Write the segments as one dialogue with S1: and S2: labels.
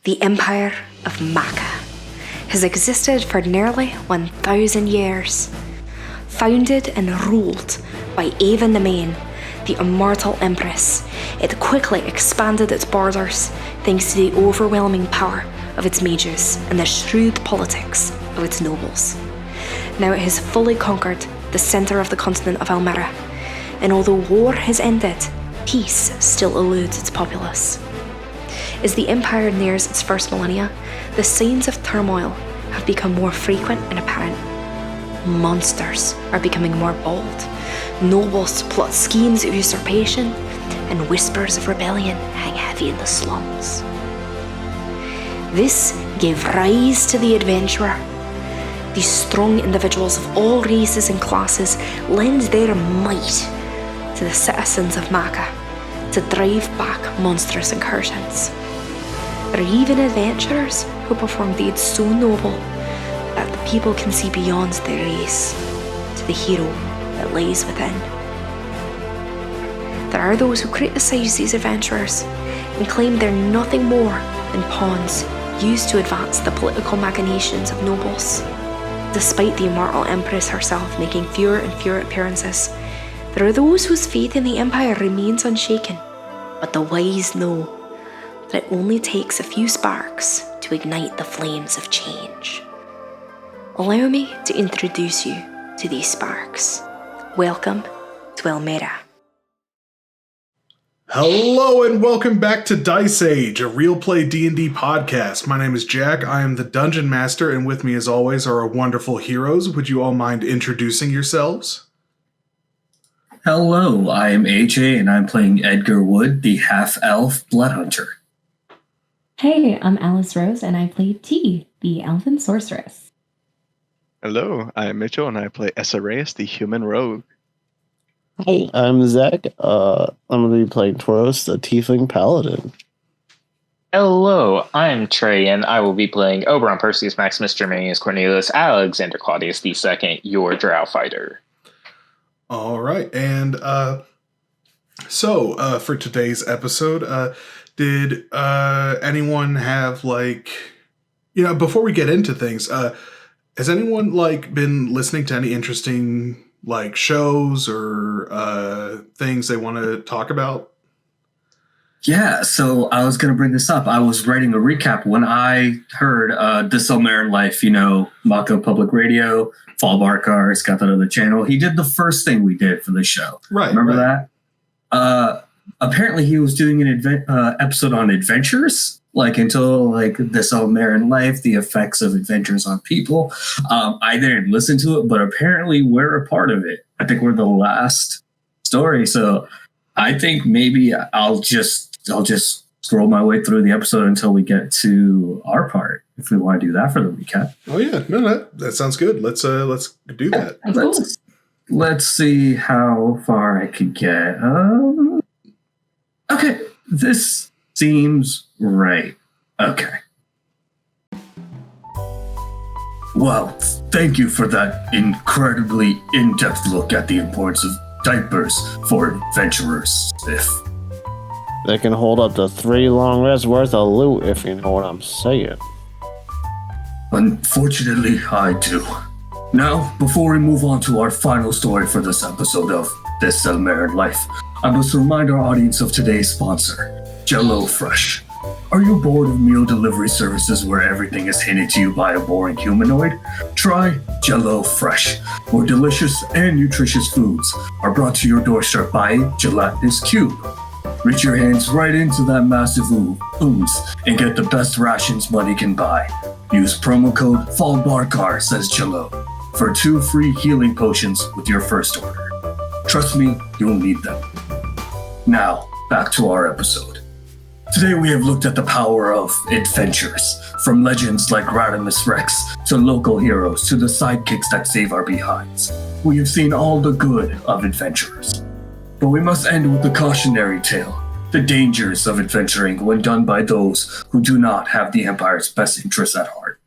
S1: The Empire of Maca has existed for nearly 1,000 years. Founded and ruled by Ava the Main, the immortal empress, it quickly expanded its borders thanks to the overwhelming power of its mages and the shrewd politics of its nobles. Now it has fully conquered the centre of the continent of Elmera, and although war has ended, peace still eludes its populace. As the empire nears its first millennia, the signs of turmoil have become more frequent and apparent. Monsters are becoming more bold, nobles plot schemes of usurpation, and whispers of rebellion hang heavy in the slums. This gave rise to the adventurer. These strong individuals of all races and classes lend their might to the citizens of Maca to drive back monstrous incursions. There are even adventurers who perform deeds so noble that the people can see beyond their race to the hero that lies within. There are those who criticize these adventurers and claim they're nothing more than pawns used to advance the political machinations of nobles. Despite the immortal Empress herself making fewer and fewer appearances, there are those whose faith in the Empire remains unshaken, but the wise know that it only takes a few sparks to ignite the flames of change. Allow me to introduce you to these sparks. Welcome to Elmera.
S2: Hello and welcome back to Dice Age, a real play D&D podcast. My name is Jack, I am the Dungeon Master, and with me as always are our wonderful heroes. Would you all mind introducing yourselves?
S3: Hello, I am AJ and I'm playing Edgar Wood, the half-elf blood hunter.
S4: Hey, I'm Alice Rose and I play T, the elfin sorceress.
S5: Hello, I'm Mitchell and I play Essa Reyes, the human rogue.
S6: Hey, I'm Zach. I'm going to be playing Tauros, the Tiefling Paladin.
S7: Hello, I'm Trey, and I will be playing Oberon Perseus Maximus Germanius Cornelius Alexander Claudius II, your drow fighter.
S2: All right, and so for today's episode, did anyone have, before we get into things, has anyone, been listening to any interesting shows or things they want to talk about?
S3: Yeah, so I was going to bring this up. I was writing a recap when I heard This Elmera Life, Mako Public Radio, Fall Barkar, he's got that other channel. He did the first thing we did for the show.
S2: Right.
S3: Remember that? Apparently he was doing an episode on adventures, until This Elmera Life, the effects of adventures on people. I didn't listen to it, but apparently we're a part of it. I think we're the last story, so I think maybe I'll just scroll my way through the episode until we get to our part, if we want to do that for the recap.
S2: Oh yeah, no, that sounds good. Let's do that.
S3: Let's see how far I could get. Okay, this seems right. Okay. Well, thank you for that incredibly in-depth look at the importance of diapers for adventurers, Sif.
S6: They can hold up to 3 long rests worth of loot, if you know what I'm saying.
S3: Unfortunately, I do. Now, before we move on to our final story for this episode of This Elmera Life, I must remind our audience of today's sponsor, Jello Fresh. Are you bored of meal delivery services where everything is handed to you by a boring humanoid? Try Jello Fresh, where delicious and nutritious foods are brought to your doorstep by a gelatinous cube. Reach your hands right into that massive ooze and get the best rations money can buy. Use promo code FALLBARKAR, says Jello, for 2 free healing potions with your first order. Trust me, you'll need them. Now, back to our episode. Today we have looked at the power of adventures, from legends like Radimus Rex to local heroes to the sidekicks that save our behinds. We have seen all the good of adventurers. But we must end with the cautionary tale, the dangers of adventuring when done by those who do not have the Empire's best interests at heart.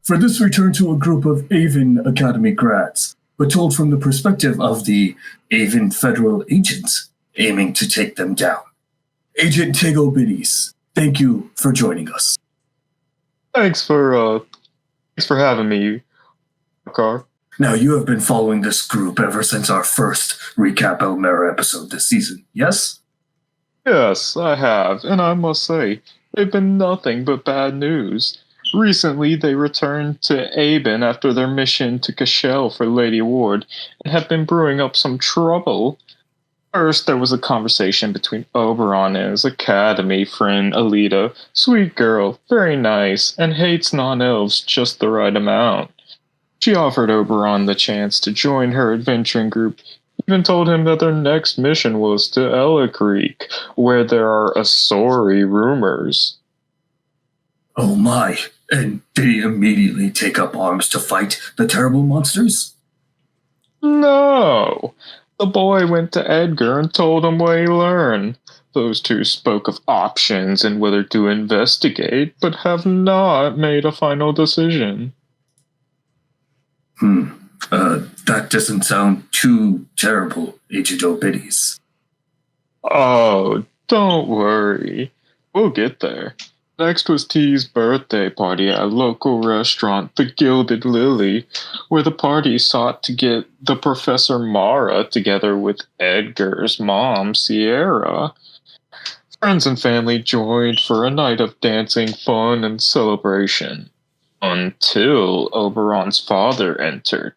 S3: For this we turn to a group of Avon Academy grads, but told from the perspective of the Avon federal agents aiming to take them down. Agent Tego Biddies, thank you for joining us.
S7: Thanks for having me, Car.
S3: Now, you have been following this group ever since our first recap Elmera episode this season, yes?
S7: Yes, I have, and I must say, they've been nothing but bad news. Recently, they returned to Aben after their mission to Cashel for Lady Ward, and have been brewing up some trouble. First, there was a conversation between Oberon and his academy friend Alita. Sweet girl, very nice, and hates non-elves just the right amount. She offered Oberon the chance to join her adventuring group, even told him that their next mission was to Ella Creek, where there are Asori rumors.
S3: Oh my, and did he immediately take up arms to fight the terrible monsters?
S7: No! The boy went to Edgar and told him what he learned. Those two spoke of options and whether to investigate, but have not made a final decision.
S3: That doesn't sound too terrible, Agent Obides.
S7: Oh, don't worry. We'll get there. Next was T's birthday party at a local restaurant, the Gilded Lily, where the party sought to get the Professor Mara together with Edgar's mom, Sierra. Friends and family joined for a night of dancing, fun, and celebration. Until Oberon's father entered.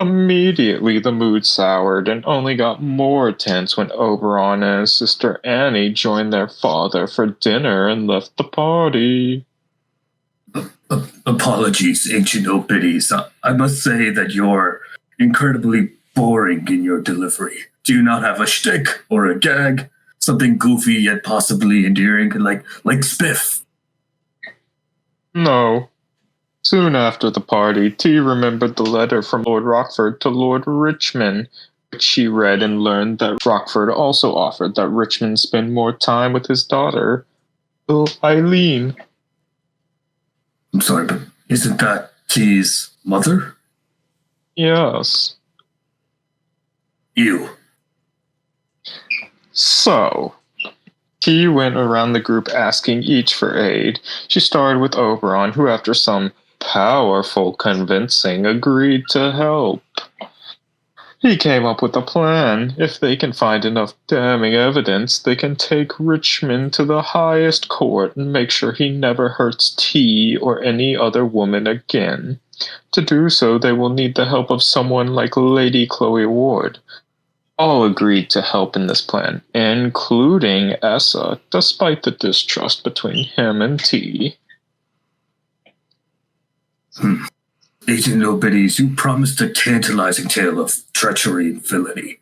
S7: Immediately the mood soured and only got more tense when Oberon and his sister Annie joined their father for dinner and left the party.
S3: Apologies, Ancient Obides. I must say that you're incredibly boring in your delivery. Do you not have a shtick or a gag? Something goofy yet possibly endearing, like Spiff?
S7: No. Soon after the party, T remembered the letter from Lord Rockford to Lord Richmond, which she read and learned that Rockford also offered that Richmond spend more time with his daughter, Eileen.
S3: I'm sorry, but isn't that T's mother?
S7: Yes.
S3: You.
S7: So, T went around the group asking each for aid. She started with Oberon, who after some powerful convincing agreed to help. He came up with a plan. If they can find enough damning evidence, they can take Richmond to the highest court and make sure he never hurts T or any other woman again. To do so, they will need the help of someone like Lady Chloe Ward. All agreed to help in this plan, including Essa, despite the distrust between him and T.
S3: Agent Obides, you promised a tantalizing tale of treachery and villainy.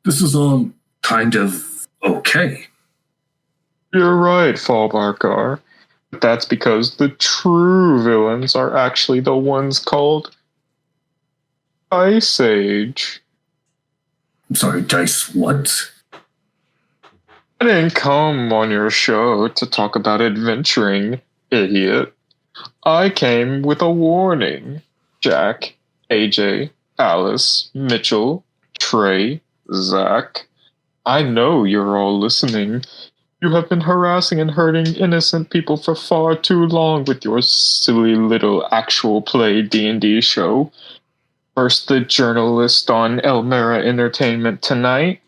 S3: This is all kind of okay.
S7: You're right, Fallbarkar. But that's because the true villains are actually the ones called Ice Age.
S3: I'm sorry, Dice what?
S7: I didn't come on your show to talk about adventuring, idiot. I came with a warning. Jack, AJ, Alice, Mitchell, Trey, Zach. I know you're all listening. You have been harassing and hurting innocent people for far too long with your silly little actual play D&D show. First the journalist on Elmera Entertainment Tonight,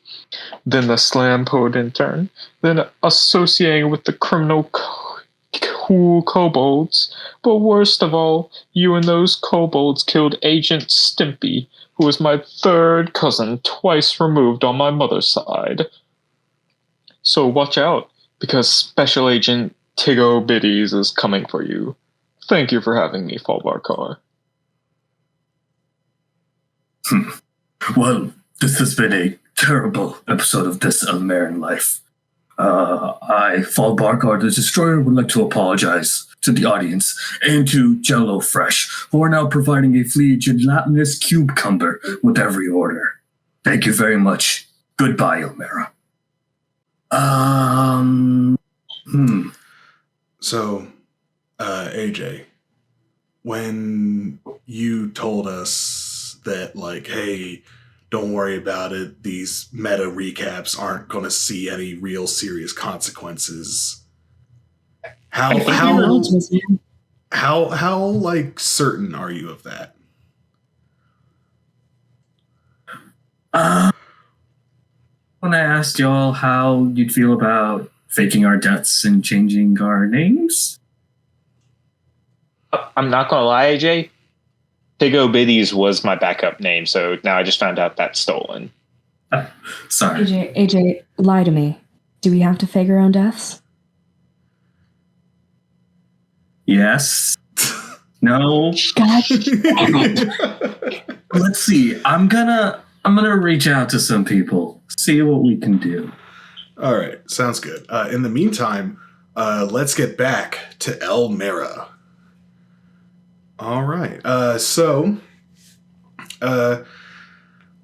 S7: then the slam poet intern, then associating with the criminal cool kobolds. But worst of all, you and those kobolds killed Agent Stimpy, who was my third cousin twice removed on my mother's side. So watch out, because Special Agent Tiggo Biddies is coming for you. Thank you for having me, Fallbarkar.
S3: Well, this has been a terrible episode of This Elmeran Life. I, Fallbarkar the Destroyer, would like to apologize to the audience and to Jello Fresh, who are now providing a flea gelatinous cucumber with every order. Thank you very much. Goodbye, Elmera.
S2: So, AJ, when you told us that, like, hey, don't worry about it, these meta recaps aren't going to see any real serious consequences, how How like certain are you of that?
S3: When I asked y'all how you'd feel about faking our deaths and changing our names?
S7: I'm not gonna lie, AJ. Tigo Biddies was my backup name, so now I just found out that's stolen.
S3: Sorry.
S4: AJ, lie to me. Do we have to fake our own deaths?
S3: Yes. No.
S4: God damn it.
S3: Let's see. I'm gonna reach out to some people, see what we can do.
S2: All right, sounds good. In the meantime, let's get back to Elmera. All right, so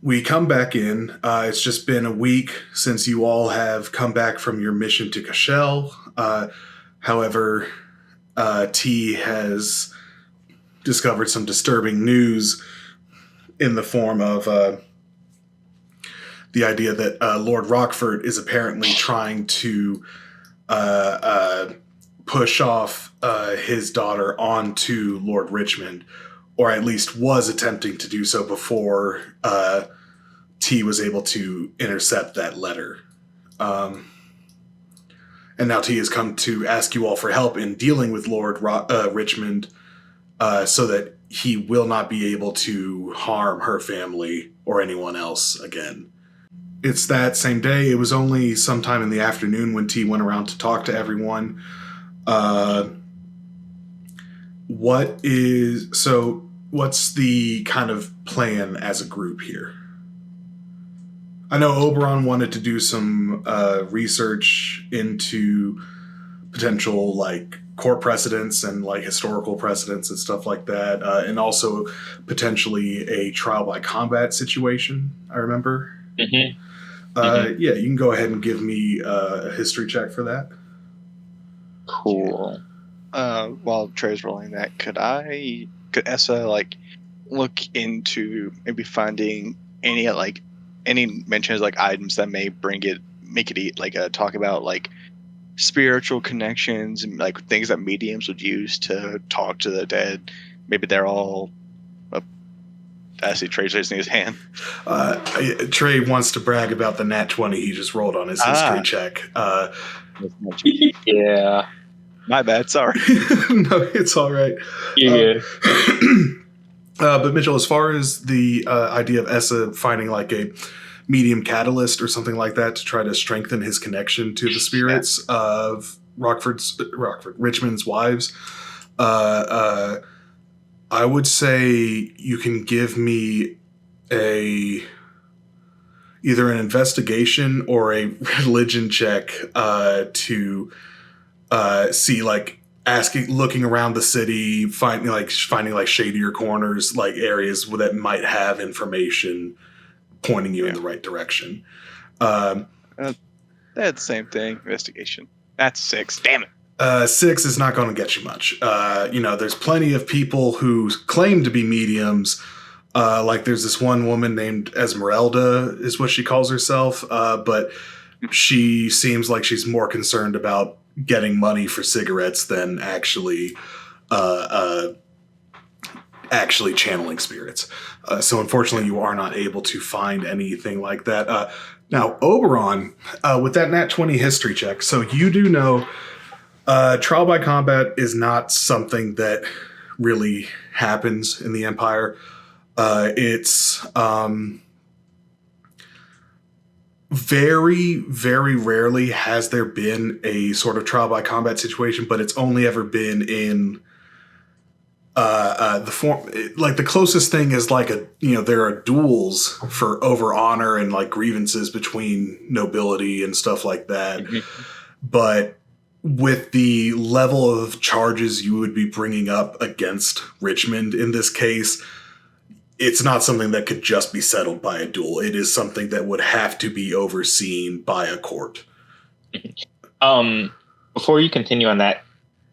S2: we come back in. It's just been a week since you all have come back from your mission to Cashel. However, T has discovered some disturbing news in the form of the idea that Lord Rockford is apparently trying to push off his daughter onto Lord Richmond, or at least was attempting to do so before T was able to intercept that letter. And now T has come to ask you all for help in dealing with Lord Richmond so that he will not be able to harm her family or anyone else again. It's that same day. It was only sometime in the afternoon when T went around to talk to everyone. What's the kind of plan as a group here? I know Oberon wanted to do some research into potential like court precedents and like historical precedents and stuff like that, and also potentially a trial by combat situation. I remember.
S7: Mm-hmm.
S2: Yeah, you can go ahead and give me a history check for that.
S7: Cool.
S5: While Trey's rolling that, could Essa like look into maybe finding any mentions like items that may make it like talk about like spiritual connections and like things that mediums would use to talk to the dead? Maybe they're all. I see Trey's raising his hand.
S2: Trey wants to brag about the nat 20 he just rolled on his history check.
S7: Yeah.
S5: My bad, sorry.
S2: No, it's all right.
S7: Yeah.
S2: But Mitchell, as far as the idea of Essa finding like a medium catalyst or something like that to try to strengthen his connection to the spirits of Richmond's wives, I would say you can give me either an investigation or a religion check to see like looking around the city, finding shadier corners, like areas that might have information pointing you in the right direction.
S5: That's the same thing. Investigation. That's 6. Damn it.
S2: 6 is not going to get you much. There's plenty of people who claim to be mediums. Like there's this one woman named Esmeralda is what she calls herself. But she seems like she's more concerned about getting money for cigarettes than actually channeling spirits. So unfortunately you are not able to find anything like that. Now Oberon, with that nat 20 history check, so you do know trial by combat is not something that really happens in the Empire. It's very, very rarely has there been a sort of trial by combat situation, but it's only ever been in the form, like the closest thing is like there are duels for over honor and like grievances between nobility and stuff like that. Mm-hmm. But with the level of charges you would be bringing up against Richmond in this case, it's not something that could just be settled by a duel. It is something that would have to be overseen by a court.
S7: Before you continue on that,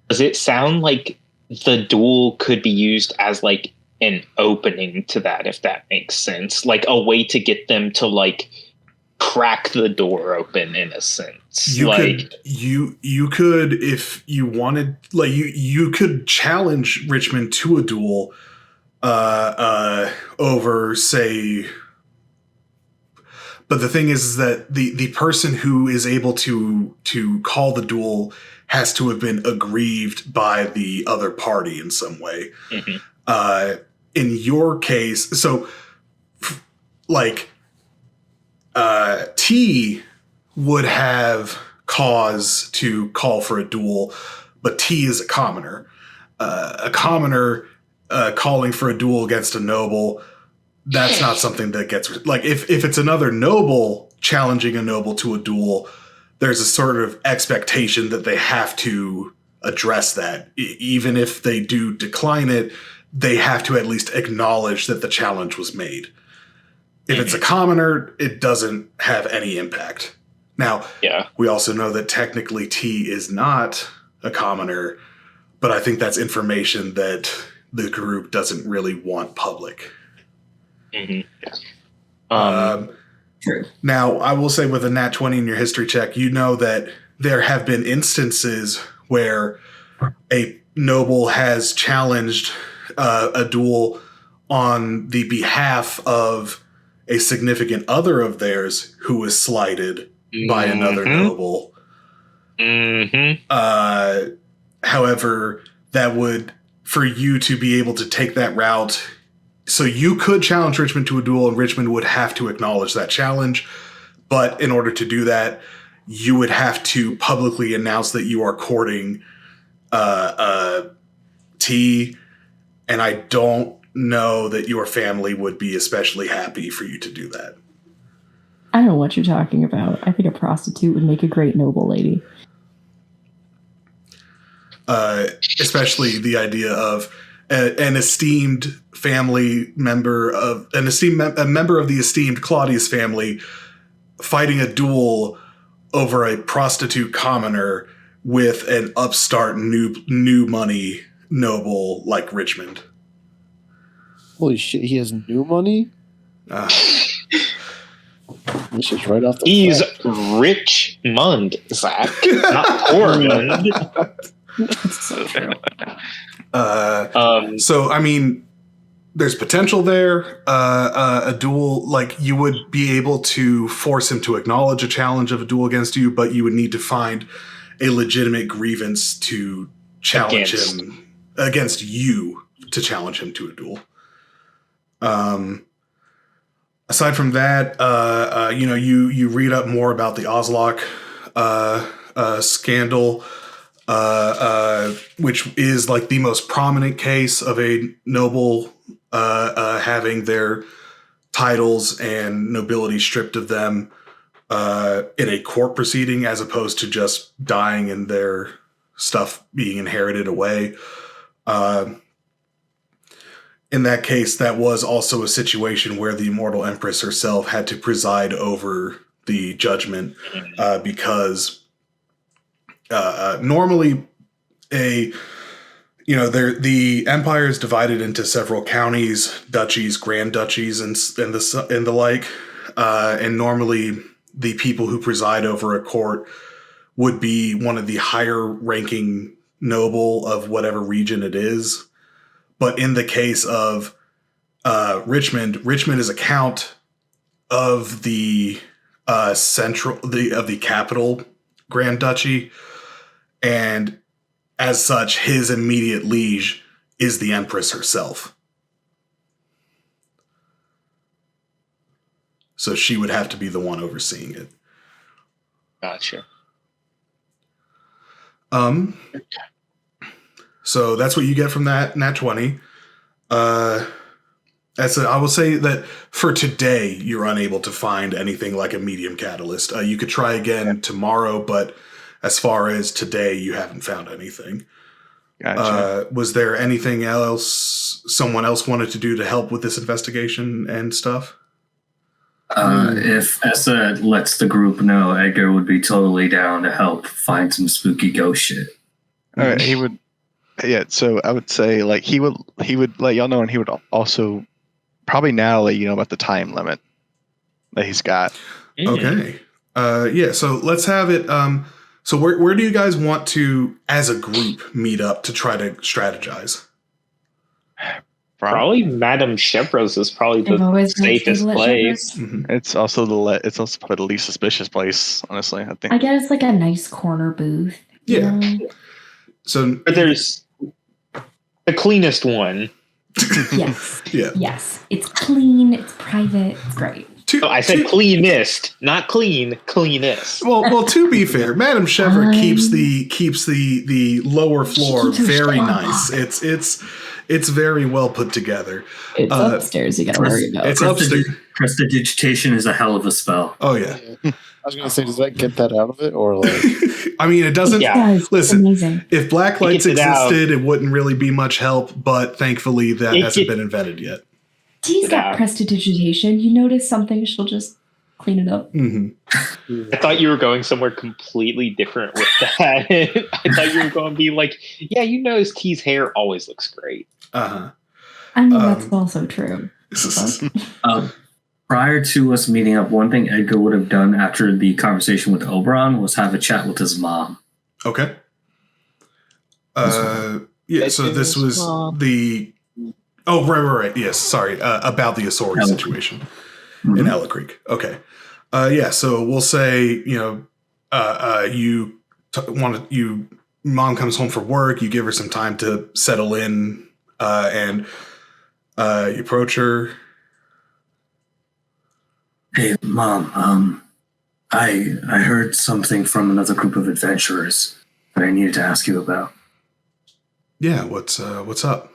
S7: does it sound like the duel could be used as like an opening to that, if that makes sense? Like a way to get them to like
S8: crack the door open in a sense.
S2: You could if you wanted, like you could challenge Richmond to a duel over, say. But the thing is that the person who is able to call the duel has to have been aggrieved by the other party in some way.
S8: Mm-hmm.
S2: In your case, so like T would have cause to call for a duel, but T is a commoner. A commoner calling for a duel against a noble, that's not something that gets... Like, if it's another noble challenging a noble to a duel, there's a sort of expectation that they have to address that. Even if they do decline it, they have to at least acknowledge that the challenge was made. If it's a commoner, it doesn't have any impact. Now, we also know that technically T is not a commoner, but I think that's information that the group doesn't really want public.
S8: Mm-hmm.
S2: True. Now, I will say with a nat 20 in your history check, you know that there have been instances where a noble has challenged a duel on the behalf of a significant other of theirs who was slighted by another noble.
S8: Mm-hmm.
S2: However, that would, for you to be able to take that route, so you could challenge Richmond to a duel and Richmond would have to acknowledge that challenge. But in order to do that, you would have to publicly announce that you are courting T, and I don't know that your family would be especially happy for you to do that.
S4: I don't know what you're talking about. I think a prostitute would make a great noble lady.
S2: Especially the idea of an esteemed family member of a member of the esteemed Claudius family fighting a duel over a prostitute commoner with an upstart new money noble like Richmond.
S6: Holy shit, he has new money? This is right off the
S8: He's
S6: bat.
S8: Richmond, Zach, not Ormond.
S4: That's so true.
S2: So, I mean, there's potential there. A duel, like, you would be able to force him to acknowledge a challenge of a duel against you, but you would need to find a legitimate grievance to challenge him against you to challenge him to a duel. Aside from that, you read up more about the Ozlock scandal, which is like the most prominent case of a noble having their titles and nobility stripped of them in a court proceeding, as opposed to just dying and their stuff being inherited away. In that case, that was also a situation where the immortal empress herself had to preside over the judgment because normally the empire is divided into several counties, duchies, grand duchies, and the like. And normally the people who preside over a court would be one of the higher ranking noble of whatever region it is. But in the case of Richmond is a count of the capital Grand Duchy, and as such, his immediate liege is the Empress herself. So she would have to be the one overseeing it.
S8: Gotcha.
S2: So that's what you get from that nat 20. I will say that for today, you're unable to find anything like a medium catalyst. You could try again tomorrow, but as far as today, you haven't found anything.
S5: Gotcha.
S2: Was there anything else someone else wanted to do to help with this investigation and stuff?
S3: If Essa lets the group know, Edgar would be totally down to help find some spooky ghost shit.
S5: All right, he would. Yeah, so I would say like he would let y'all know, and he would also probably now let you know about the time limit that he's got.
S2: Okay. Yeah, so let's have it. So where do you guys want to, as a group, meet up to try to strategize?
S8: Probably Madame Chevra's is probably
S4: They've
S8: the
S4: always been
S8: safest
S4: stable at
S8: place.
S4: Shepherd's.
S2: Mhm.
S5: It's also probably the least suspicious place, honestly. I think.
S4: I guess like a nice corner booth. you
S2: Yeah.
S4: know?
S2: So
S8: But there's the cleanest one.
S4: Yes.
S2: yeah,
S4: Yes. It's clean. It's private. It's great.
S8: No, I said cleanest, not clean. Cleanest.
S2: Well, to be fair, Madame Chevra
S4: Fine.
S2: keeps the lower floor
S4: keeps her
S2: very
S4: shit on
S2: nice. It's very well put together.
S4: It's upstairs. You got to worry about.
S2: It's upstairs.
S3: Prestidigitation is a hell of a spell.
S2: Oh yeah.
S6: I was gonna say, does that get that out of it, or like?
S2: I mean, it doesn't.
S8: Yeah.
S4: It's
S2: Listen,
S4: amazing.
S2: if black lights
S8: gets it out.
S2: existed, it wouldn't really be much help. But thankfully, that
S8: It
S2: hasn't
S8: get-
S2: been invented yet.
S4: Dee's got
S8: Yeah.
S4: prestidigitation. You notice something, she'll just clean it up.
S2: Hmm.
S8: I thought you were going somewhere completely different with that. I thought you were going to be like, yeah, you notice T's hair always looks great.
S2: Uh
S4: I mean, that's also true.
S2: huh.
S3: Prior to us meeting up, one thing Edgar would have done after the conversation with Oberon was have a chat with his mom.
S2: Okay. Yeah. So this was the. Oh, right. Yes. Sorry. About the Asori
S3: Ella
S2: situation
S3: Mhm.
S2: in Ella Creek. Okay. Yeah. So we'll say, mom comes home from work. You give her some time to settle in, and you approach her.
S3: Hey, Mom, I heard something from another group of adventurers that I needed to ask you about.
S2: Yeah. What's up?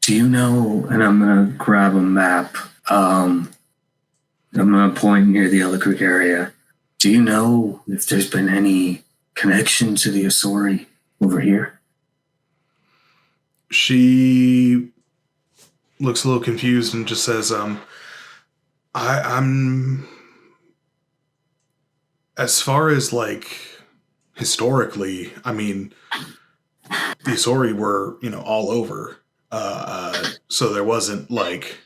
S3: Do you know, and I'm going to grab a map, I'm going to point near the Ella Creek area. Do you know if there's been any connection to the Asori over here?
S2: She looks a little confused and just says, I'm as far as like historically, I mean, the Asori were, all over. So there wasn't like,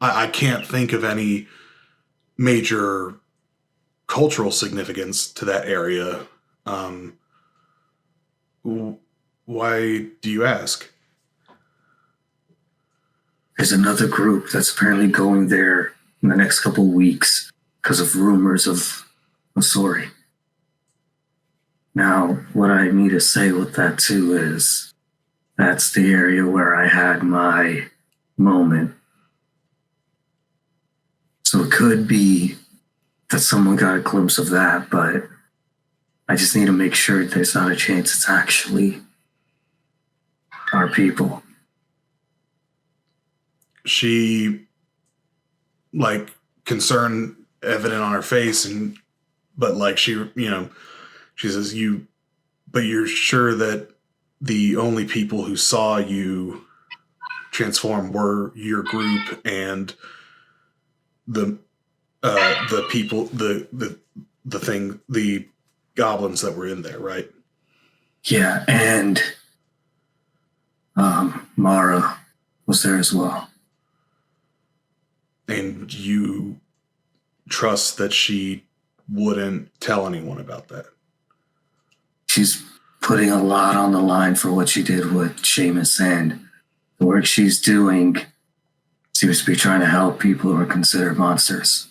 S2: I can't think of any major cultural significance to that area. Why do you ask?
S3: There's another group that's apparently going there in the next couple of weeks because of rumors of Asori. Now, what I need to say with that too is that's the area where I had my moment. So it could be that someone got a glimpse of that, but I just need to make sure there's not a chance it's actually our people.
S2: She, like, concern evident on her face, but like she says, but you're sure that the only people who saw you transform were your group and the people, the goblins that were in there, right?
S3: Yeah, and Mara was there as well.
S2: And you trust that she wouldn't tell anyone about that?
S3: She's putting a lot on the line for what she did with Seamus, and the work she's doing seems to be trying to help people who are considered monsters.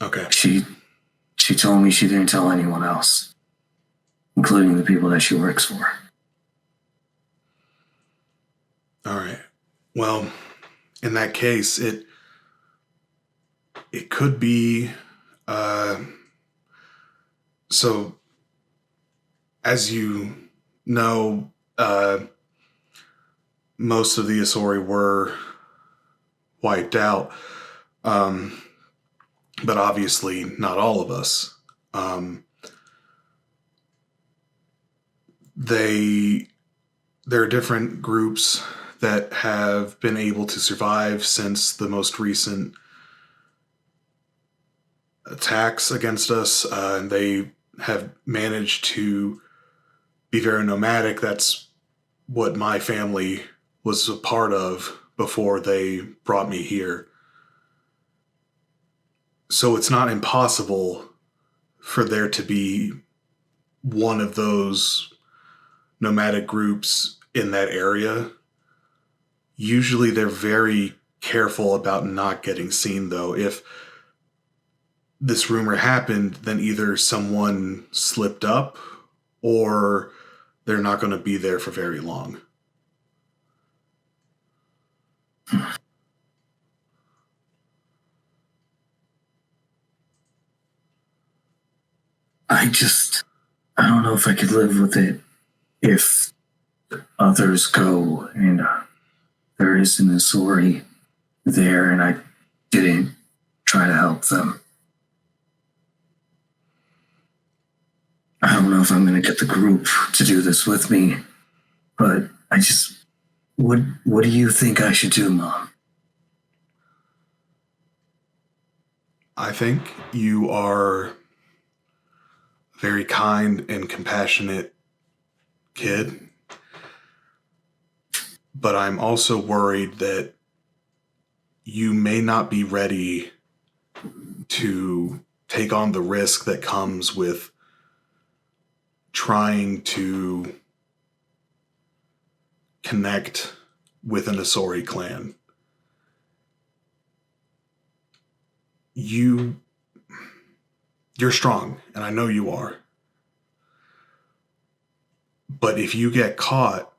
S2: Okay.
S3: She told me she didn't tell anyone else, including the people that she works for.
S2: All right. Well, in that case, it could be. So, as you know, most of the Asori were wiped out, but obviously not all of us. There are different groups that have been able to survive since the most recent attacks against us, and they have managed to be very nomadic. That's what my family was a part of before they brought me here. So it's not impossible for there to be one of those nomadic groups in that area. Usually they're very careful about not getting seen, though. If this rumor happened, then either someone slipped up or they're not going to be there for very long.
S3: I don't know if I could live with it if others go and there isn't a story there and I didn't try to help them. I don't know if I'm going to get the group to do this with me, but what do you think I should do, Mom?
S2: I think you are a very kind and compassionate kid, but I'm also worried that you may not be ready to take on the risk that comes with trying to connect with an Asori clan. You're strong, and I know you are. But if you get caught,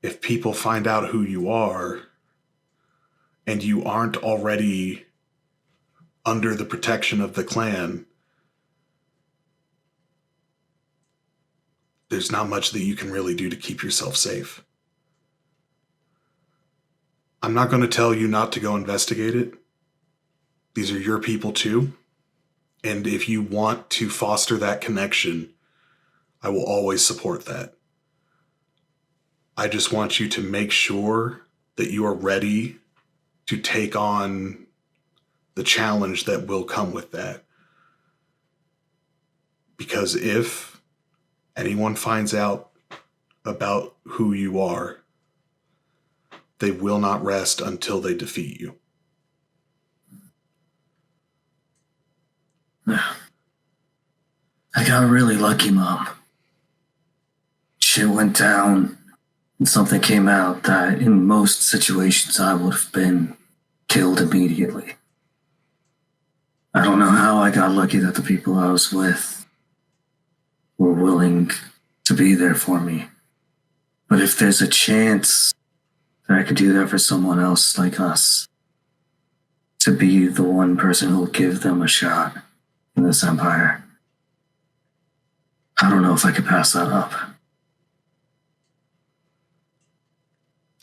S2: if people find out who you are, and you aren't already under the protection of the clan, there's not much that you can really do to keep yourself safe. I'm not going to tell you not to go investigate it. These are your people too. And if you want to foster that connection, I will always support that. I just want you to make sure that you are ready to take on the challenge that will come with that. Because if anyone finds out about who you are, they will not rest until they defeat you.
S3: I got really lucky, Mom. Shit went down and something came out that in most situations I would have been killed immediately. I don't know how I got lucky that the people I was with were willing to be there for me. But if there's a chance that I could do that for someone else like us, to be the one person who'll give them a shot in this empire, I don't know if I could pass that up.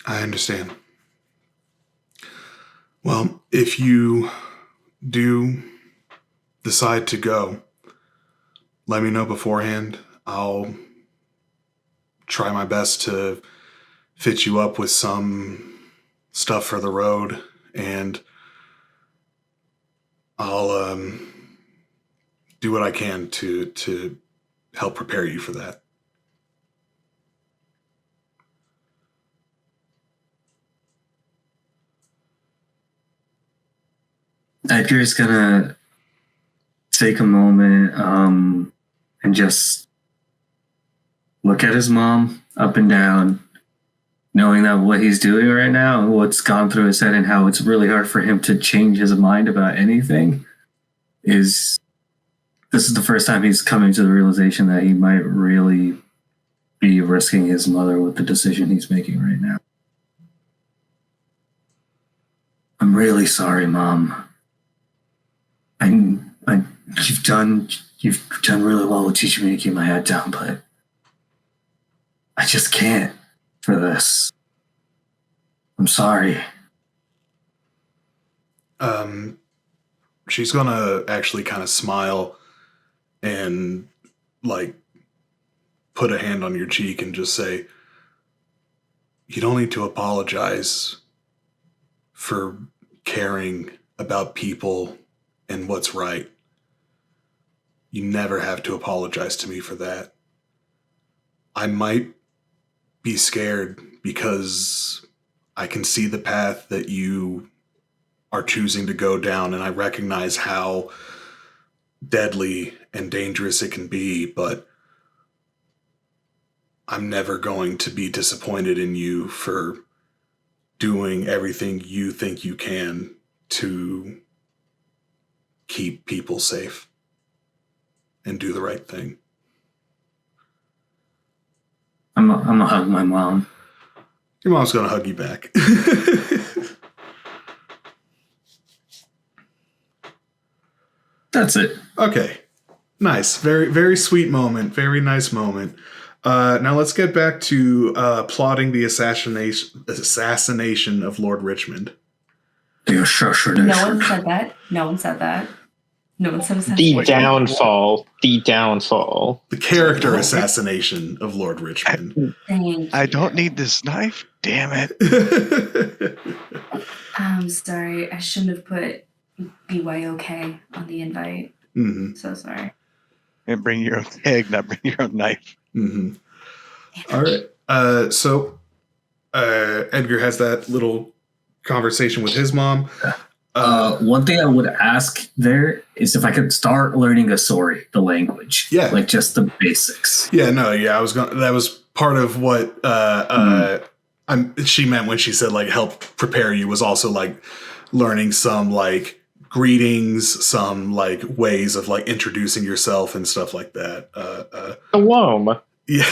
S2: I understand. Well, if you do decide to go, let me know beforehand. I'll try my best to fit you up with some stuff for the road, and I'll do what I can to help prepare you for that.
S3: Edgar's gonna take a moment and just look at his mom up and down, knowing that what he's doing right now and what's gone through his head and how it's really hard for him to change his mind about anything is this is the first time he's coming to the realization that he might really be risking his mother with the decision he's making right now. I'm really sorry, Mom. You've done really well with teaching me to keep my head down, but I just can't for this. I'm sorry.
S2: She's gonna actually kind of smile and like put a hand on your cheek and just say, you don't need to apologize for caring about people and what's right. You never have to apologize to me for that. I might be scared because I can see the path that you are choosing to go down, and I recognize how deadly and dangerous it can be, but I'm never going to be disappointed in you for doing everything you think you can to keep people safe and do the right thing.
S3: I'm gonna hug my mom.
S2: Your mom's gonna hug you back.
S3: That's it.
S2: Okay. Nice. Very, very sweet moment. Very nice moment. Now let's get back to plotting the assassination of Lord Richmond.
S4: No one said that. No one said that. No one said
S8: The downfall. The downfall.
S2: The character assassination of Lord Richmond.
S5: I don't need this knife. Damn it.
S1: I'm sorry. I shouldn't have put BYOK on the invite.
S2: Mm-hmm.
S1: So sorry.
S5: And bring your own egg, not bring your own knife.
S2: Mm-hmm. All right. So Edgar has that little conversation with his mom.
S3: One thing I would ask there is if I could start learning Asori, the language.
S2: Yeah.
S3: Like just the basics.
S2: Yeah, no, yeah, I was going. That was part of what she meant when she said like help prepare you, was also like learning some like greetings, some like ways of like introducing yourself and stuff like that.
S8: Shalom.
S2: Yeah.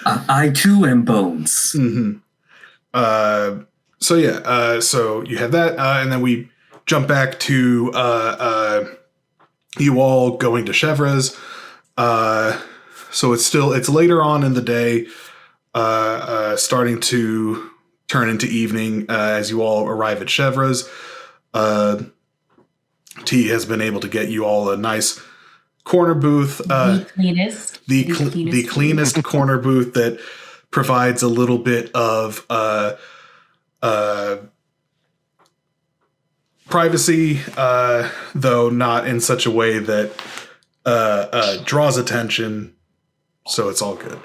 S3: I too am Bones.
S2: Mm-hmm. So yeah, so you have that, and then we jump back to you all going to Chevra's. So it's later on in the day, starting to turn into evening as you all arrive at Chevra's. T has been able to get you all a nice corner booth,
S4: the
S2: cleanest corner booth that provides a little bit of privacy, though not in such a way that draws attention. So it's all good.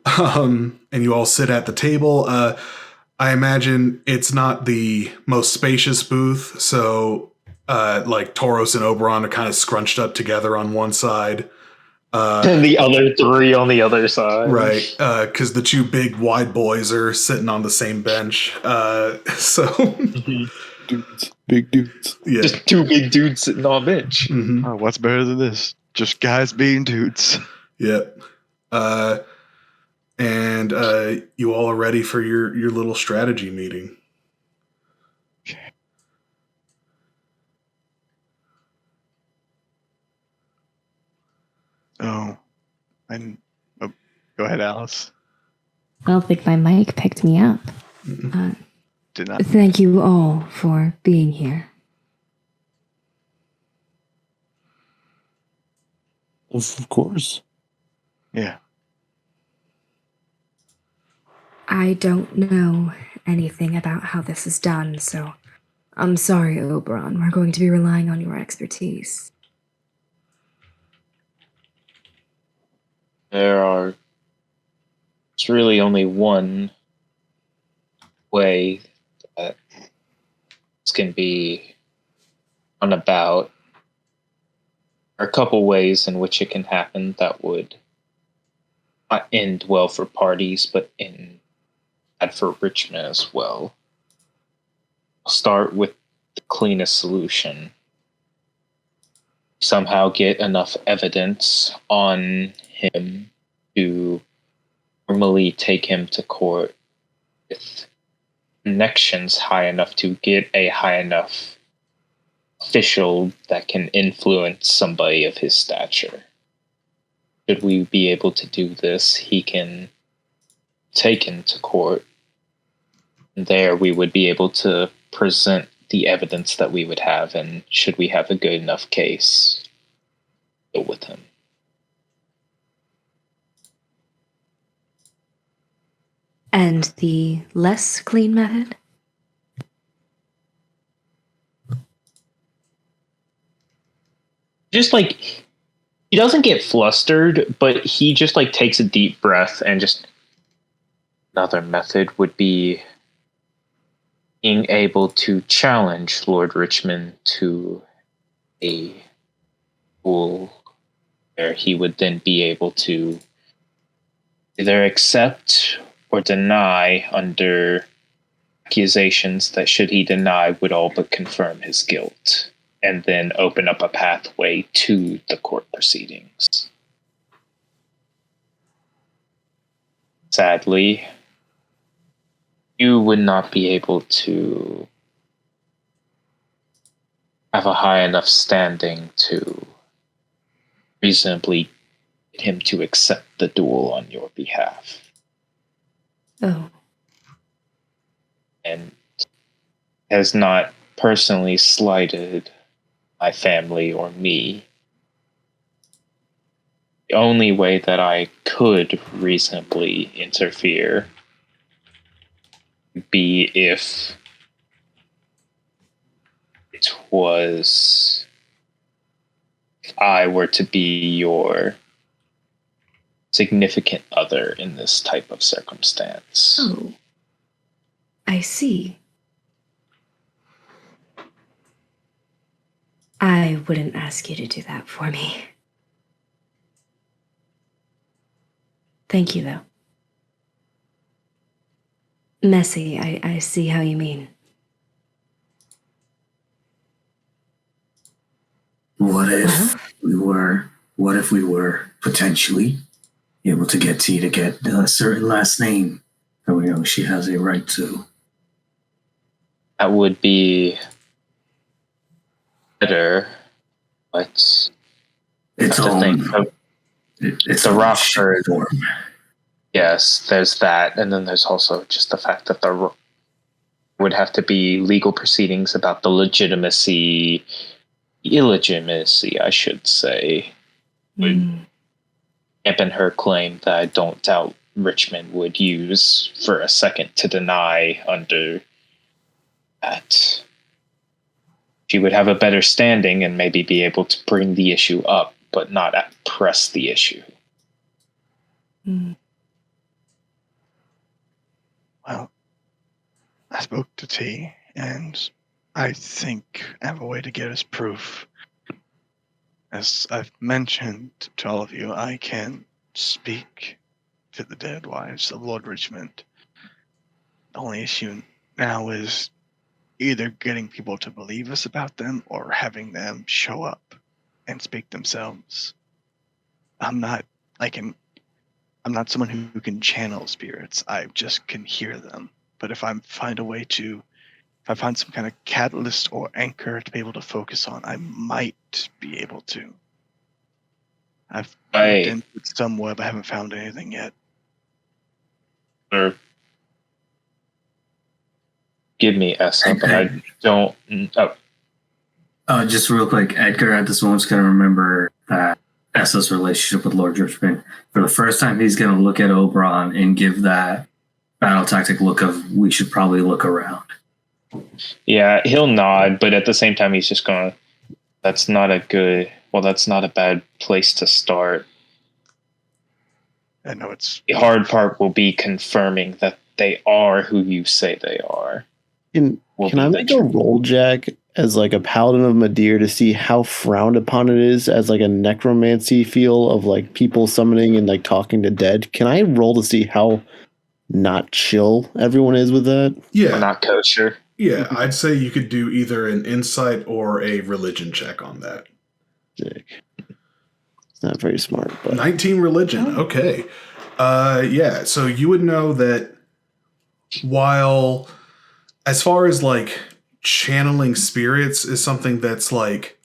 S2: And you all sit at the table. I imagine it's not the most spacious booth, so like Tauros and Oberon are kind of scrunched up together on one side.
S8: And the other three on the other side.
S2: Right, because the two big wide boys are sitting on the same bench.
S6: Dudes, big dudes.
S2: Yeah.
S8: Just two big dudes sitting on a bench.
S2: Mm-hmm.
S5: Oh, what's better than this? Just guys being dudes.
S2: Yep. And you all are ready for your little strategy meeting.
S5: Oh, go ahead, Alice.
S4: I don't think my mic picked me up.
S5: Did not.
S4: Thank you all for being here.
S6: Of course.
S5: Yeah.
S1: I don't know anything about how this is done, so I'm sorry, Oberon. We're going to be relying on your expertise.
S8: It's really only one way that this can be on about. There are a couple ways in which it can happen that would not end well for parties, but end bad for Richmond as well. I'll start with the cleanest solution. Somehow get enough evidence on him to formally take him to court with connections high enough to get a high enough official that can influence somebody of his stature. Should we be able to do this, he can take him to court. And there we would be able to present the evidence that we would have, and should we have a good enough case, deal with him.
S1: And the less clean method?
S8: Just like, he doesn't get flustered, but he just like takes a deep breath and just, another method would be being able to challenge Lord Richmond to a duel where he would then be able to either accept or deny under accusations that, should he deny, would all but confirm his guilt, and then open up a pathway to the court proceedings. Sadly, you would not be able to have a high enough standing to reasonably get him to accept the duel on your behalf.
S1: Oh.
S8: And has not personally slighted my family or me. The only way that I could reasonably interfere would be if I were to be your significant other in this type of circumstance.
S1: Oh. I see. I wouldn't ask you to do that for me. Thank you, though. Messy, I see how you mean.
S3: What if we were potentially able to get T to get a certain last name that we know she has a right to?
S8: That would be better, but
S3: It's
S8: the Rockford
S3: form.
S8: Yes, there's that, and then there's also just the fact that there would have to be legal proceedings about the illegitimacy, I should say, would dampen her claim that I don't doubt Richmond would use for a second to deny under that. She would have a better standing and maybe be able to bring the issue up, but not press the issue.
S5: Well, I spoke to T, and I think I have a way to get us proof. As I've mentioned to all of you, I can speak to the dead wives of Lord Richmond. The only issue now is either getting people to believe us about them or having them show up and speak themselves. I'm not someone who can channel spirits. I just can hear them. But if I find some kind of catalyst or anchor to be able to focus on, I might be able to. I've looked into some web. I haven't found anything yet.
S8: Give me Essa, but I don't.
S3: Just real quick, Edgar at this moment's going to remember that Essa's relationship with Lord Richmond. For the first time, he's going to look at Oberon and give that battle tactic look of, we should probably look around.
S8: Yeah, he'll nod, but at the same time, he's just going to, that's not a bad place to start.
S5: I know it's...
S8: The hard part will be confirming that they are who you say they are.
S6: Can I make a roll, Jack, as like a paladin of Madeir to see how frowned upon it is as like a necromancy feel of like people summoning and like talking to dead? Can I roll to see how not chill everyone is with that?
S2: Yeah.
S8: Or not kosher?
S2: Yeah, I'd say you could do either an insight or a religion check on that.
S6: Sick. It's not very smart, but
S2: 19 religion. Okay. Yeah, so you would know that while as far as like channeling spirits is something that's like,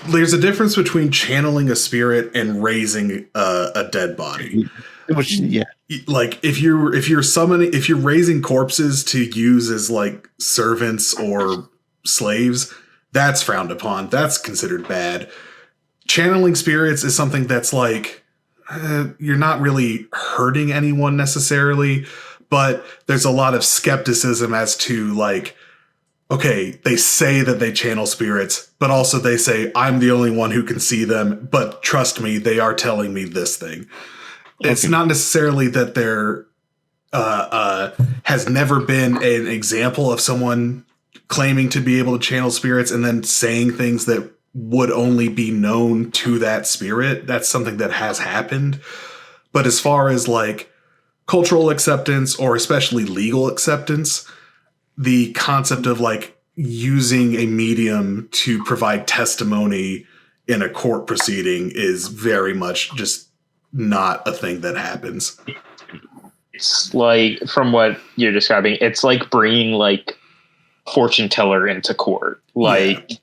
S2: there's a difference between channeling a spirit and raising a dead body.
S6: which, yeah,
S2: like if you're raising corpses to use as like servants or slaves, that's frowned upon. That's considered bad. Channeling spirits is something that's like, you're not really hurting anyone necessarily, but there's a lot of skepticism as to like, okay, they say that they channel spirits, but also they say, I'm the only one who can see them, but trust me, they are telling me this thing. It's not necessarily that they're has never been an example of someone claiming to be able to channel spirits and then saying things that would only be known to that spirit. That's something that has happened. But as far as like cultural acceptance or especially legal acceptance, the concept of like using a medium to provide testimony in a court proceeding is very much just not a thing that happens.
S8: It's like, from what you're describing, it's like bringing like fortune teller into court. Like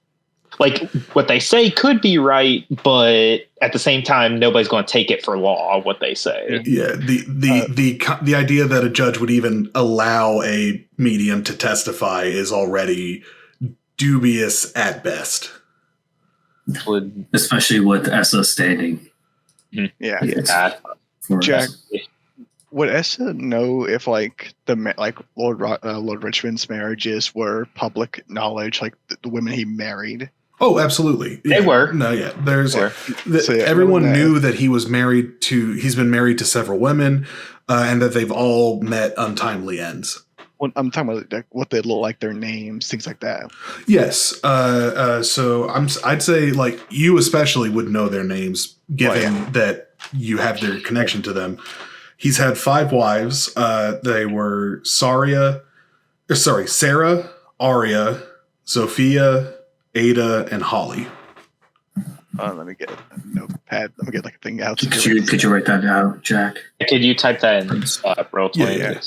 S8: what they say could be right, but at the same time, nobody's going to take it for law what they say.
S2: Yeah, the idea that a judge would even allow a medium to testify is already dubious at best.
S3: Especially with Essa standing.
S5: Yeah.
S3: For
S5: Jack,
S3: us.
S5: would Essa know if like Lord Richmond's marriages were public knowledge, like the women he married?
S2: Oh, absolutely.
S8: They were.
S2: No, yeah. There's
S8: They were.
S5: So, yeah,
S2: everyone
S5: that-
S2: knew that he's been married to several women, and that they've all met untimely ends.
S5: Well, I'm talking about like, what they look like, their names, things like that.
S2: Yes. So I'd say like you especially would know their names, given that you have their connection to them. He's had 5 wives. They were Sarah, Aria, Sophia, Ada, and Holly.
S5: Let me get a notepad. Let me get like a thing out.
S3: Could you write that down, Jack?
S8: Could you type that in roll 20?
S2: Yeah.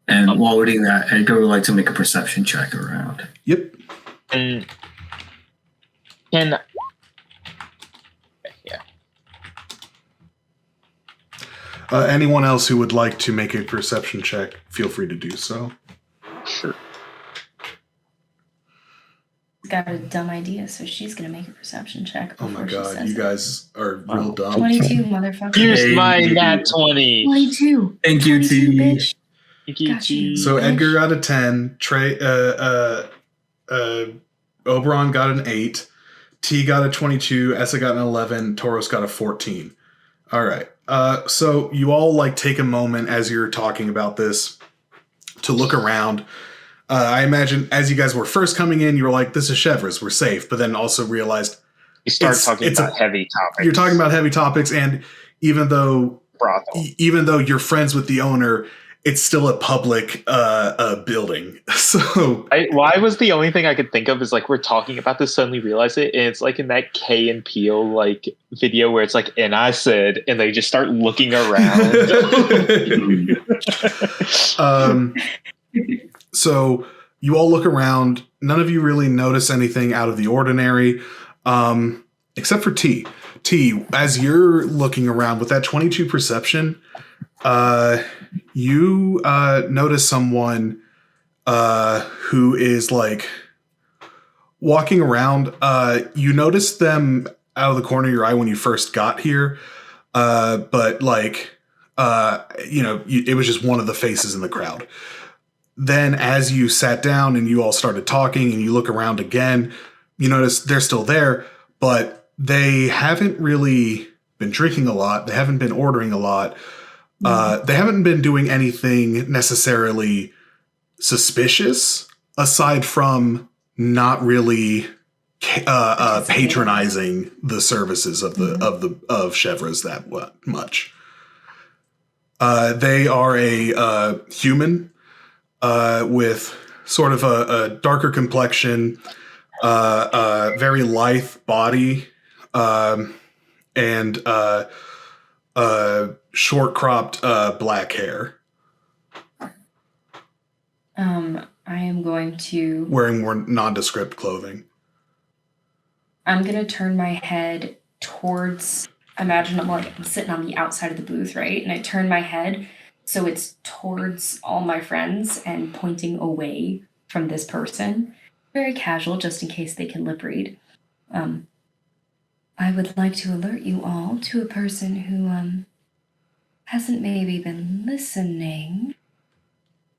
S3: And while reading that, Edgar would like to make a perception check around.
S2: Yep.
S8: Yeah.
S2: Anyone else who would like to make a perception check, feel free to do so.
S8: Sure.
S4: Got a dumb idea, so she's gonna make a perception check.
S2: Oh my
S4: before she
S2: god,
S4: says
S2: you
S4: it.
S2: guys are real dumb.
S4: 22, motherfucker.
S8: Use my nat 20.
S4: 22.
S3: Thank you,
S4: 22,
S3: T.
S4: bitch.
S8: Thank you,
S4: Got you.
S2: So Edgar got a 10, Oberon got an 8, T got a 22, Essa got an 11, Tauros got a 14. All right. So you all like take a moment as you're talking about this to look around. I imagine as you guys were first coming in, you were like, this is Chevra's, we're safe. But then also realized
S8: You start
S2: It's-
S8: talking
S2: it's
S8: about heavy topics.
S2: you're talking about heavy topics. And even though
S8: brothel.
S2: you're friends with the owner, it's still a public building. So
S8: Why was the only thing I could think of is like we're talking about this, suddenly realize it, and it's like in that Key and Peele like video where it's like, and I said, and they just start looking around.
S2: So you all look around. None of you really notice anything out of the ordinary, except for T. T, as you're looking around with that 22 perception, you notice someone who is like walking around. You noticed them out of the corner of your eye when you first got here, but like it was just one of the faces in the crowd. Then as you sat down and you all started talking and you look around again, you notice they're still there, but they haven't really been drinking a lot. They haven't been ordering a lot. They haven't been doing anything necessarily suspicious aside from not really patronizing the services of Chevra's that much. They are a human with sort of a darker complexion, very lithe body, and short cropped black hair.
S4: I am going to...
S2: Wearing more nondescript clothing.
S4: I'm going to turn my head towards... Imagine I'm sitting on the outside of the booth, right? And I turn my head so it's towards all my friends and pointing away from this person. Very casual, just in case they can lip read. I would like to alert you all to a person who hasn't maybe been listening,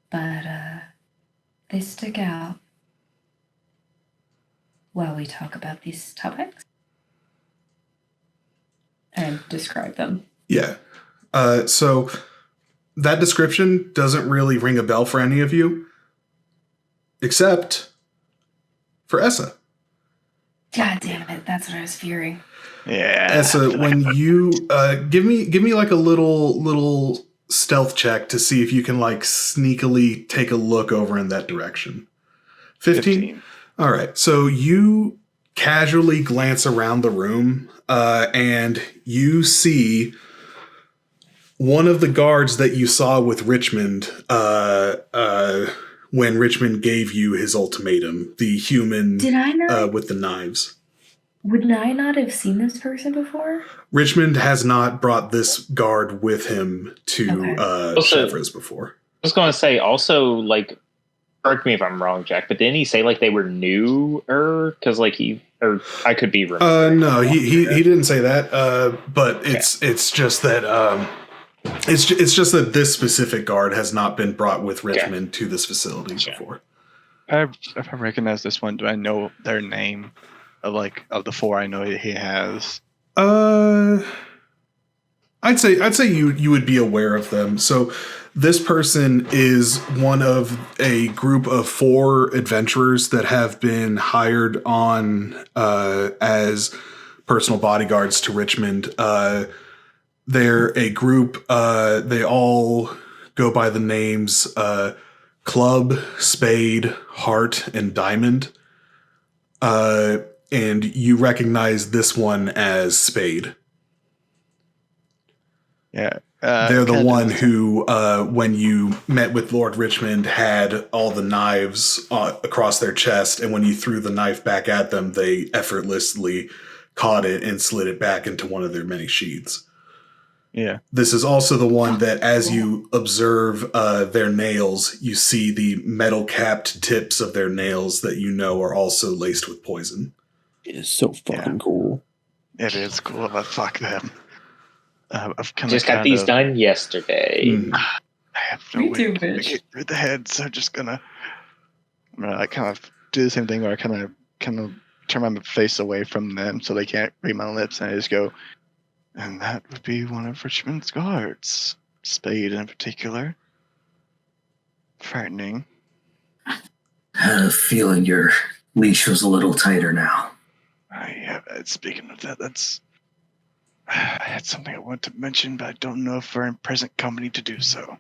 S4: but they stick out while we talk about these topics and describe them.
S2: Yeah. So that description doesn't really ring a bell for any of you, except for Essa.
S4: God damn it! That's what I was fearing.
S5: Yeah.
S2: Essa, when you give me like a little stealth check to see if you can like sneakily take a look over in that direction. 15? All right. So you casually glance around the room and you see one of the guards that you saw with Richmond when Richmond gave you his ultimatum, the human
S4: Did I not?
S2: with the knives.
S4: Would I not have seen this person before?
S2: Richmond has not brought this guard with him to
S8: Also-
S2: Chevra's before.
S8: I was going to say, also, like, correct me if I'm wrong, Jack, but didn't he say, like, they were newer? Because, like, I could be wrong.
S2: No, he didn't say that. But it's just that it's just that this specific guard has not been brought with Richmond to this facility before.
S5: If I recognize this one, do I know their name? Of the four I know he has.
S2: I'd say you would be aware of them. So this person is one of a group of 4 adventurers that have been hired on as personal bodyguards to Richmond. They're a group. They all go by the names Club, Spade, Heart, and Diamond. And you recognize this one as Spade.
S5: Yeah.
S2: They're the one who, when you met with Lord Richmond, had all the knives across their chest, and when you threw the knife back at them, they effortlessly caught it and slid it back into one of their many sheaths.
S5: Yeah.
S2: This is also the one that, as you observe their nails, you see the metal-capped tips of their nails that you know are also laced with poison.
S6: It is so fucking cool.
S5: It is cool, but fuck them. I've
S8: Just got these done yesterday.
S5: I have no way to get through the head, so I'm just gonna I kind of do the same thing where I kind of turn my face away from them so they can't read my lips, and I just go, and that would be one of Richmond's guards, Spade in particular. Frightening.
S3: I had a feeling your leash was a little tighter now.
S5: Speaking of that, I had something I want to mention, but I don't know if we're in present company to do so.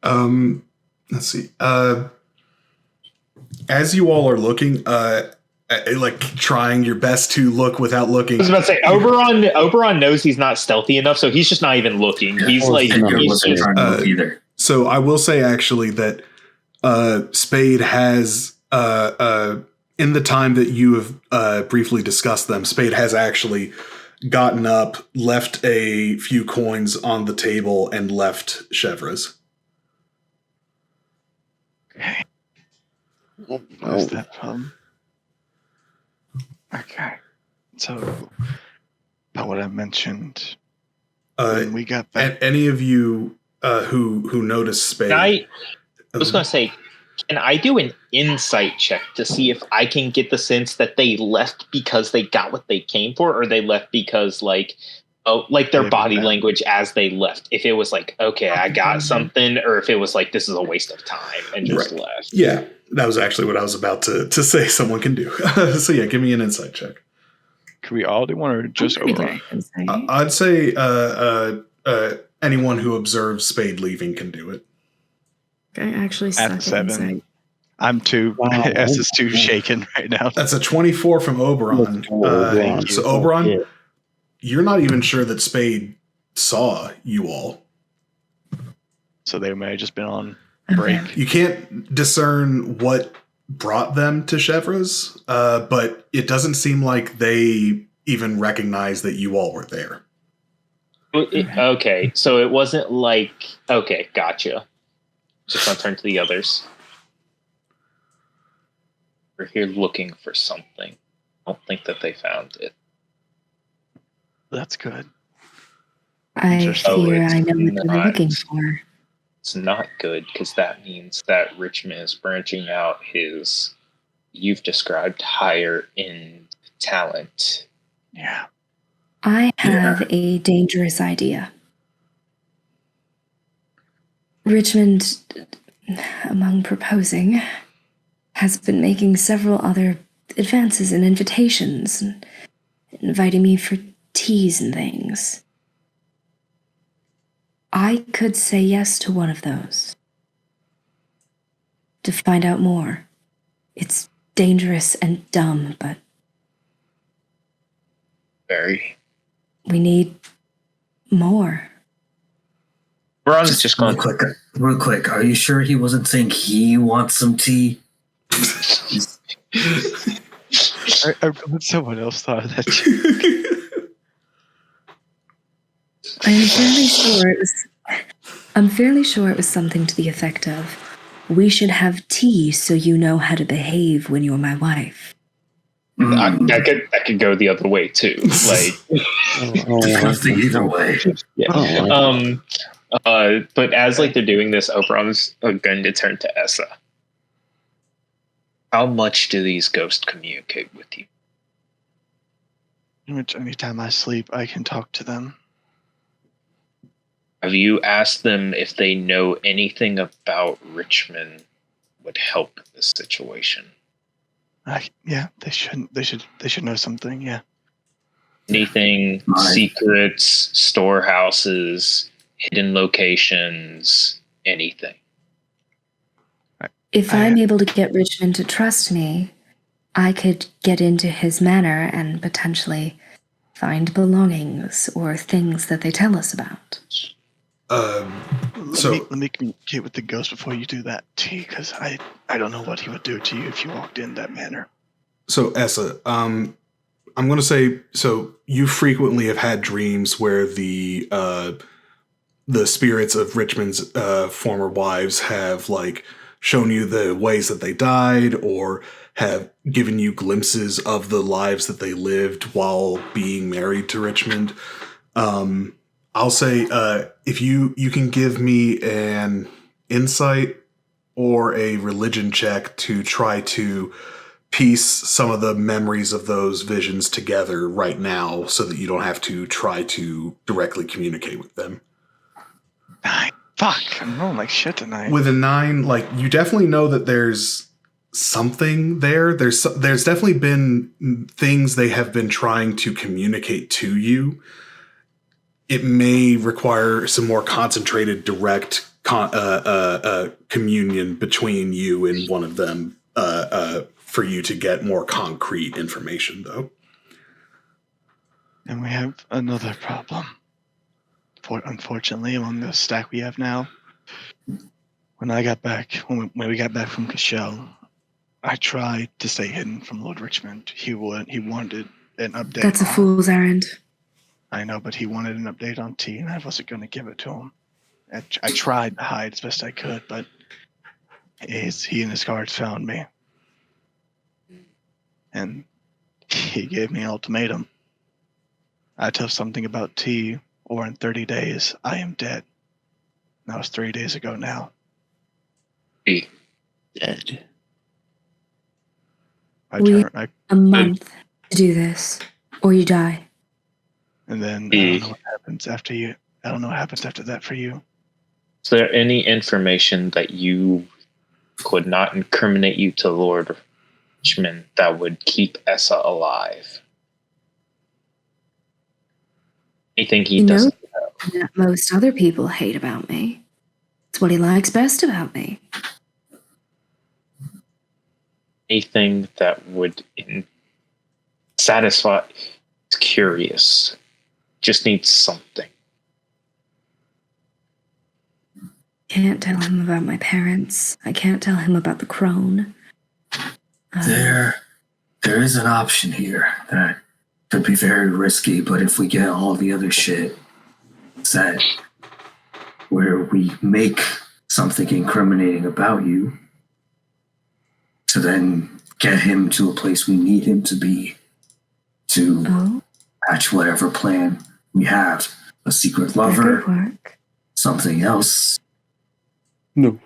S2: Let's see. As you all are looking, like trying your best to look without looking.
S8: I was about to say, Oberon knows he's not stealthy enough, so he's just not even looking. He's like, he's just,
S3: trying to look either.
S2: So I will say actually that Spade has in the time that you have briefly discussed them, Spade has actually gotten up, left a few coins on the table, and left Chevra's.
S5: Okay. Where's that from? Okay. So, about what I mentioned, when we got back.
S2: And any of you who noticed Spade.
S8: I was going to say, can I do an insight check to see if I can get the sense that they left because they got what they came for, or they left because their body language as they left? If it was like, okay, I got something, or if it was like, this is a waste of time and just left.
S2: Yeah, that was actually what I was about to say someone can do. So yeah, give me an insight check.
S5: Can we all do one or just Oberon?
S2: I'd say anyone who observes Spade leaving can do it.
S9: I actually suck
S5: At 7.
S9: insight.
S5: I'm too. S is too shaken right now.
S2: That's a 24 from Oberon. So Oberon, you're not even sure that Spade saw you all.
S5: So they may have just been on break.
S2: You can't discern what brought them to Chevra's, but it doesn't seem like they even recognize that you all were there.
S8: Okay, so it wasn't like, okay, gotcha. Just want to turn to the others. We're here looking for something. I don't think that they found it.
S5: That's good.
S9: I fear I know what they're
S8: not.
S9: looking for.
S8: It's not good, because that means that Richmond is branching out his, you've described, higher in talent.
S5: Yeah.
S9: I have a dangerous idea. Richmond, among proposing, has been making several other advances and invitations, and inviting me for teas and things. I could say yes to one of those. To find out more. It's dangerous and dumb, but
S8: Very.
S9: we need more.
S8: Ron's just going.
S3: Real quick. Are you sure he wasn't saying he wants some tea?
S5: Someone else thought of that too.
S9: I'm fairly sure it was something to the effect of, we should have tea so you know how to behave when you're my wife.
S8: That could go the other way too. Like,
S3: either way.
S8: Yeah. But as like they're doing this, Oberon's going to turn to Essa. How much do these ghosts communicate with you?
S5: Anytime I sleep, I can talk to them.
S8: Have you asked them if they know anything about Richmond would help this situation?
S5: Yeah, they should know something. Yeah.
S8: Anything? Secrets, storehouses, hidden locations, anything?
S9: If I'm able to get Richmond to trust me, I could get into his manor and potentially find belongings or things that they tell us about.
S5: Let me communicate with the ghost before you do that, T, because I don't know what he would do to you if you walked in that manner.
S2: So Essa, I'm going to say, so you frequently have had dreams where the spirits of Richmond's former wives have like shown you the ways that they died, or have given you glimpses of the lives that they lived while being married to Richmond. I'll say if you can give me an insight or a religion check to try to piece some of the memories of those visions together right now so that you don't have to try to directly communicate with them.
S5: 9. Fuck, I'm rolling like shit tonight.
S2: With a 9, like, you definitely know that there's something there. There's definitely been things they have been trying to communicate to you. It may require some more concentrated, direct communion between you and one of them for you to get more concrete information, though.
S5: And we have another problem. Unfortunately, among the stack we have now, when we got back from Cashel, I tried to stay hidden from Lord Richmond. He wanted an update.
S9: That's a fool's errand.
S5: I know, but he wanted an update on T, and I wasn't going to give it to him. I tried to hide as best I could, but he and his guards found me. And he gave me an ultimatum. I tell something about T, or in 30 days, I am dead. That was 3 days ago now.
S6: Dead.
S9: A month to do this, or you die.
S5: And then I don't know what happens after you. I don't know what happens after that for you.
S8: Is there any information that you could not incriminate you to Lord Richmond that would keep Essa alive? Anything he doesn't know?
S9: That most other people hate about me. It's what he likes best about me.
S8: Anything that would satisfy? He's curious. Just needs something.
S9: Can't tell him about my parents. I can't tell him about the crone.
S3: There is an option here that could be very risky, but if we get all the other shit set, where we make something incriminating about you to then get him to a place we need him to be to match whatever plan we have. A secret lover,
S9: That could work.
S3: something else.
S6: No.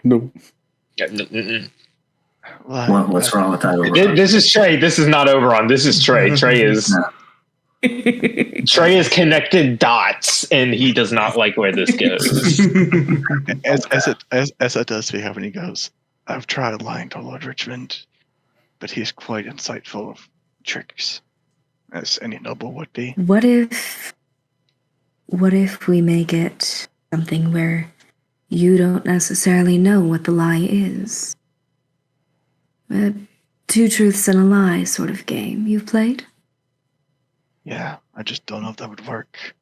S3: What's wrong with that?
S8: This is Trey. This is not Oberon. This is Trey. Trey is... Trey has connected dots, and he does not like where this goes.
S5: As it does speak up, and he goes, "I've tried lying to Lord Richmond, but he's quite insightful of tricks, as any noble would be."
S9: What if we make it something where you don't necessarily know what the lie is? A two truths and a lie sort of game you've played?
S5: Yeah, I just don't know if that would work.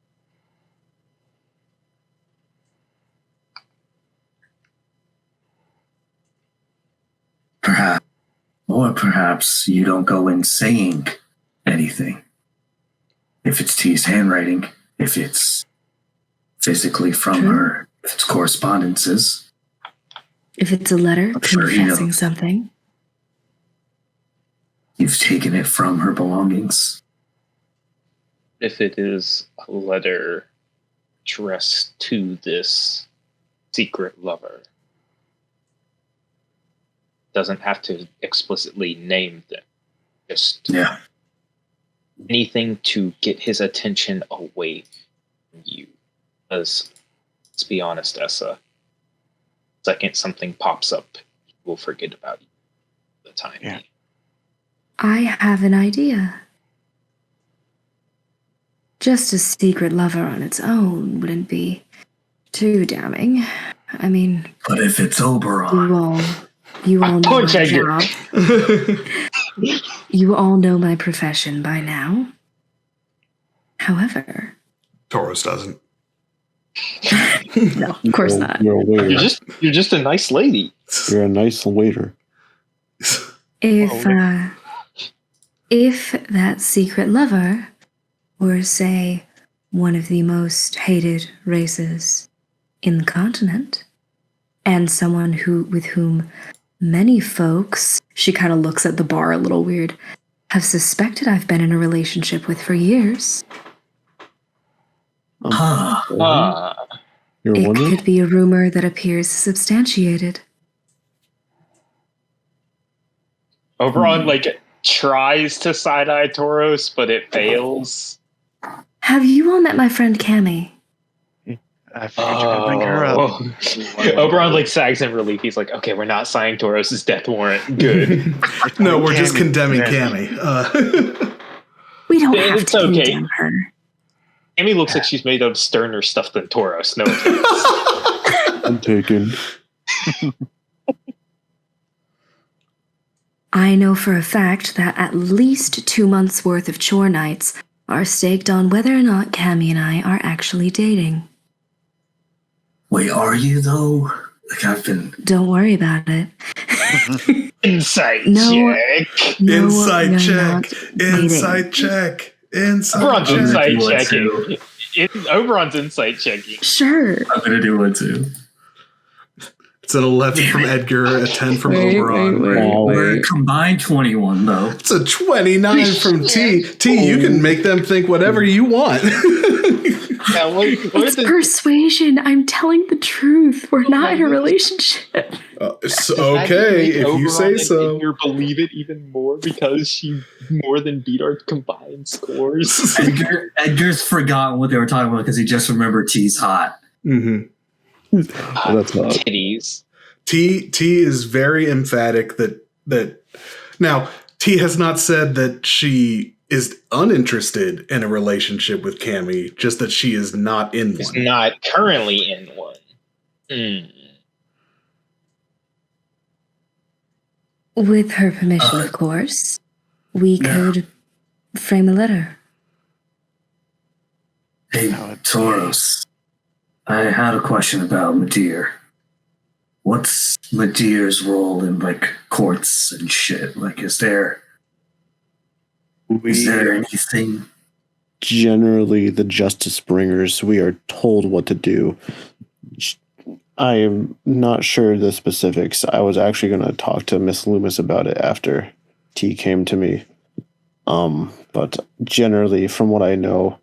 S3: Perhaps. Or perhaps you don't go in saying anything. If it's T's handwriting, if it's physically from her, if it's correspondences.
S9: If it's a letter
S3: I'm sure he
S9: confessing
S3: knows.
S9: something.
S3: You've taken it from her belongings.
S8: If it is a letter addressed to this secret lover, doesn't have to explicitly name them. Just anything to get his attention away from you. Because, let's be honest, Essa, second something pops up, he will forget about you for the time being.
S9: I have an idea. Just a secret lover on its own wouldn't be too damning. I mean,
S3: but if it's Oberon,
S9: you all know my
S8: Edgar.
S9: job. You all know my profession by now. However,
S2: Tauros doesn't.
S9: no, of course not.
S6: You're a waiter.
S8: You're just a nice lady.
S6: You're a nice waiter.
S9: If that secret lover were, say, one of the most hated races in the continent, and someone with whom many folks, she kind of looks at the bar a little weird, have suspected I've been in a relationship with for years.
S6: You're
S9: It
S6: wondering?
S9: could be a rumor that appears substantiated.
S8: Oberon, tries to side-eye Tauros, but it fails.
S9: Have you all met my friend Cammy?
S5: I figured you were going to bring her up.
S8: Oberon, sags in relief. He's like, okay, we're not signing Tauros' death warrant. Good.
S2: No, we're just condemning Cammy.
S9: We don't have
S8: It's
S9: to
S8: okay.
S9: condemn her.
S8: Amy looks like she's made of sterner stuff than Tauros. No.
S6: I'm taken.
S9: I know for a fact that at least 2 months' worth of chore nights are staked on whether or not Cammy and I are actually dating.
S3: Wait, are you though? I've been.
S9: Don't worry about it.
S8: Insight
S9: No.
S8: check.
S9: No,
S2: Insight
S9: we're
S2: check.
S9: not
S2: Insight
S9: dating.
S2: check. Insight
S8: Oberon's
S2: check.
S8: insight
S3: One,
S8: checking. Oberon's insight checking.
S9: Sure.
S3: I'm gonna do one too.
S2: It's an 11 from Edgar, a 10 from Oberon.
S3: We're combined 21 though.
S2: It's a 29 from T. T, you can make them think whatever you want.
S8: Yeah, what
S9: It's persuasion. I'm telling the truth. We're not in a relationship.
S2: It's okay, if you say so.
S8: You believe it even more because she more than beat our combined scores.
S3: Edgar's forgotten what they were talking about because he just remembered T's hot.
S2: Mm-hmm.
S6: That's not.
S8: Titties.
S2: T is very emphatic that now T has not said that she is uninterested in a relationship with Cammy, just that she is not in
S8: Is
S2: one.
S8: not currently in one.
S9: With her permission, of course, we could frame a letter.
S3: Hey, Tauros. I had a question about Madir. What's Madir's role in courts and shit? Is there anything?
S6: Generally, the justice bringers, we are told what to do. I am not sure the specifics. I was actually going to talk to Miss Loomis about it after T came to me. But generally, from what I know,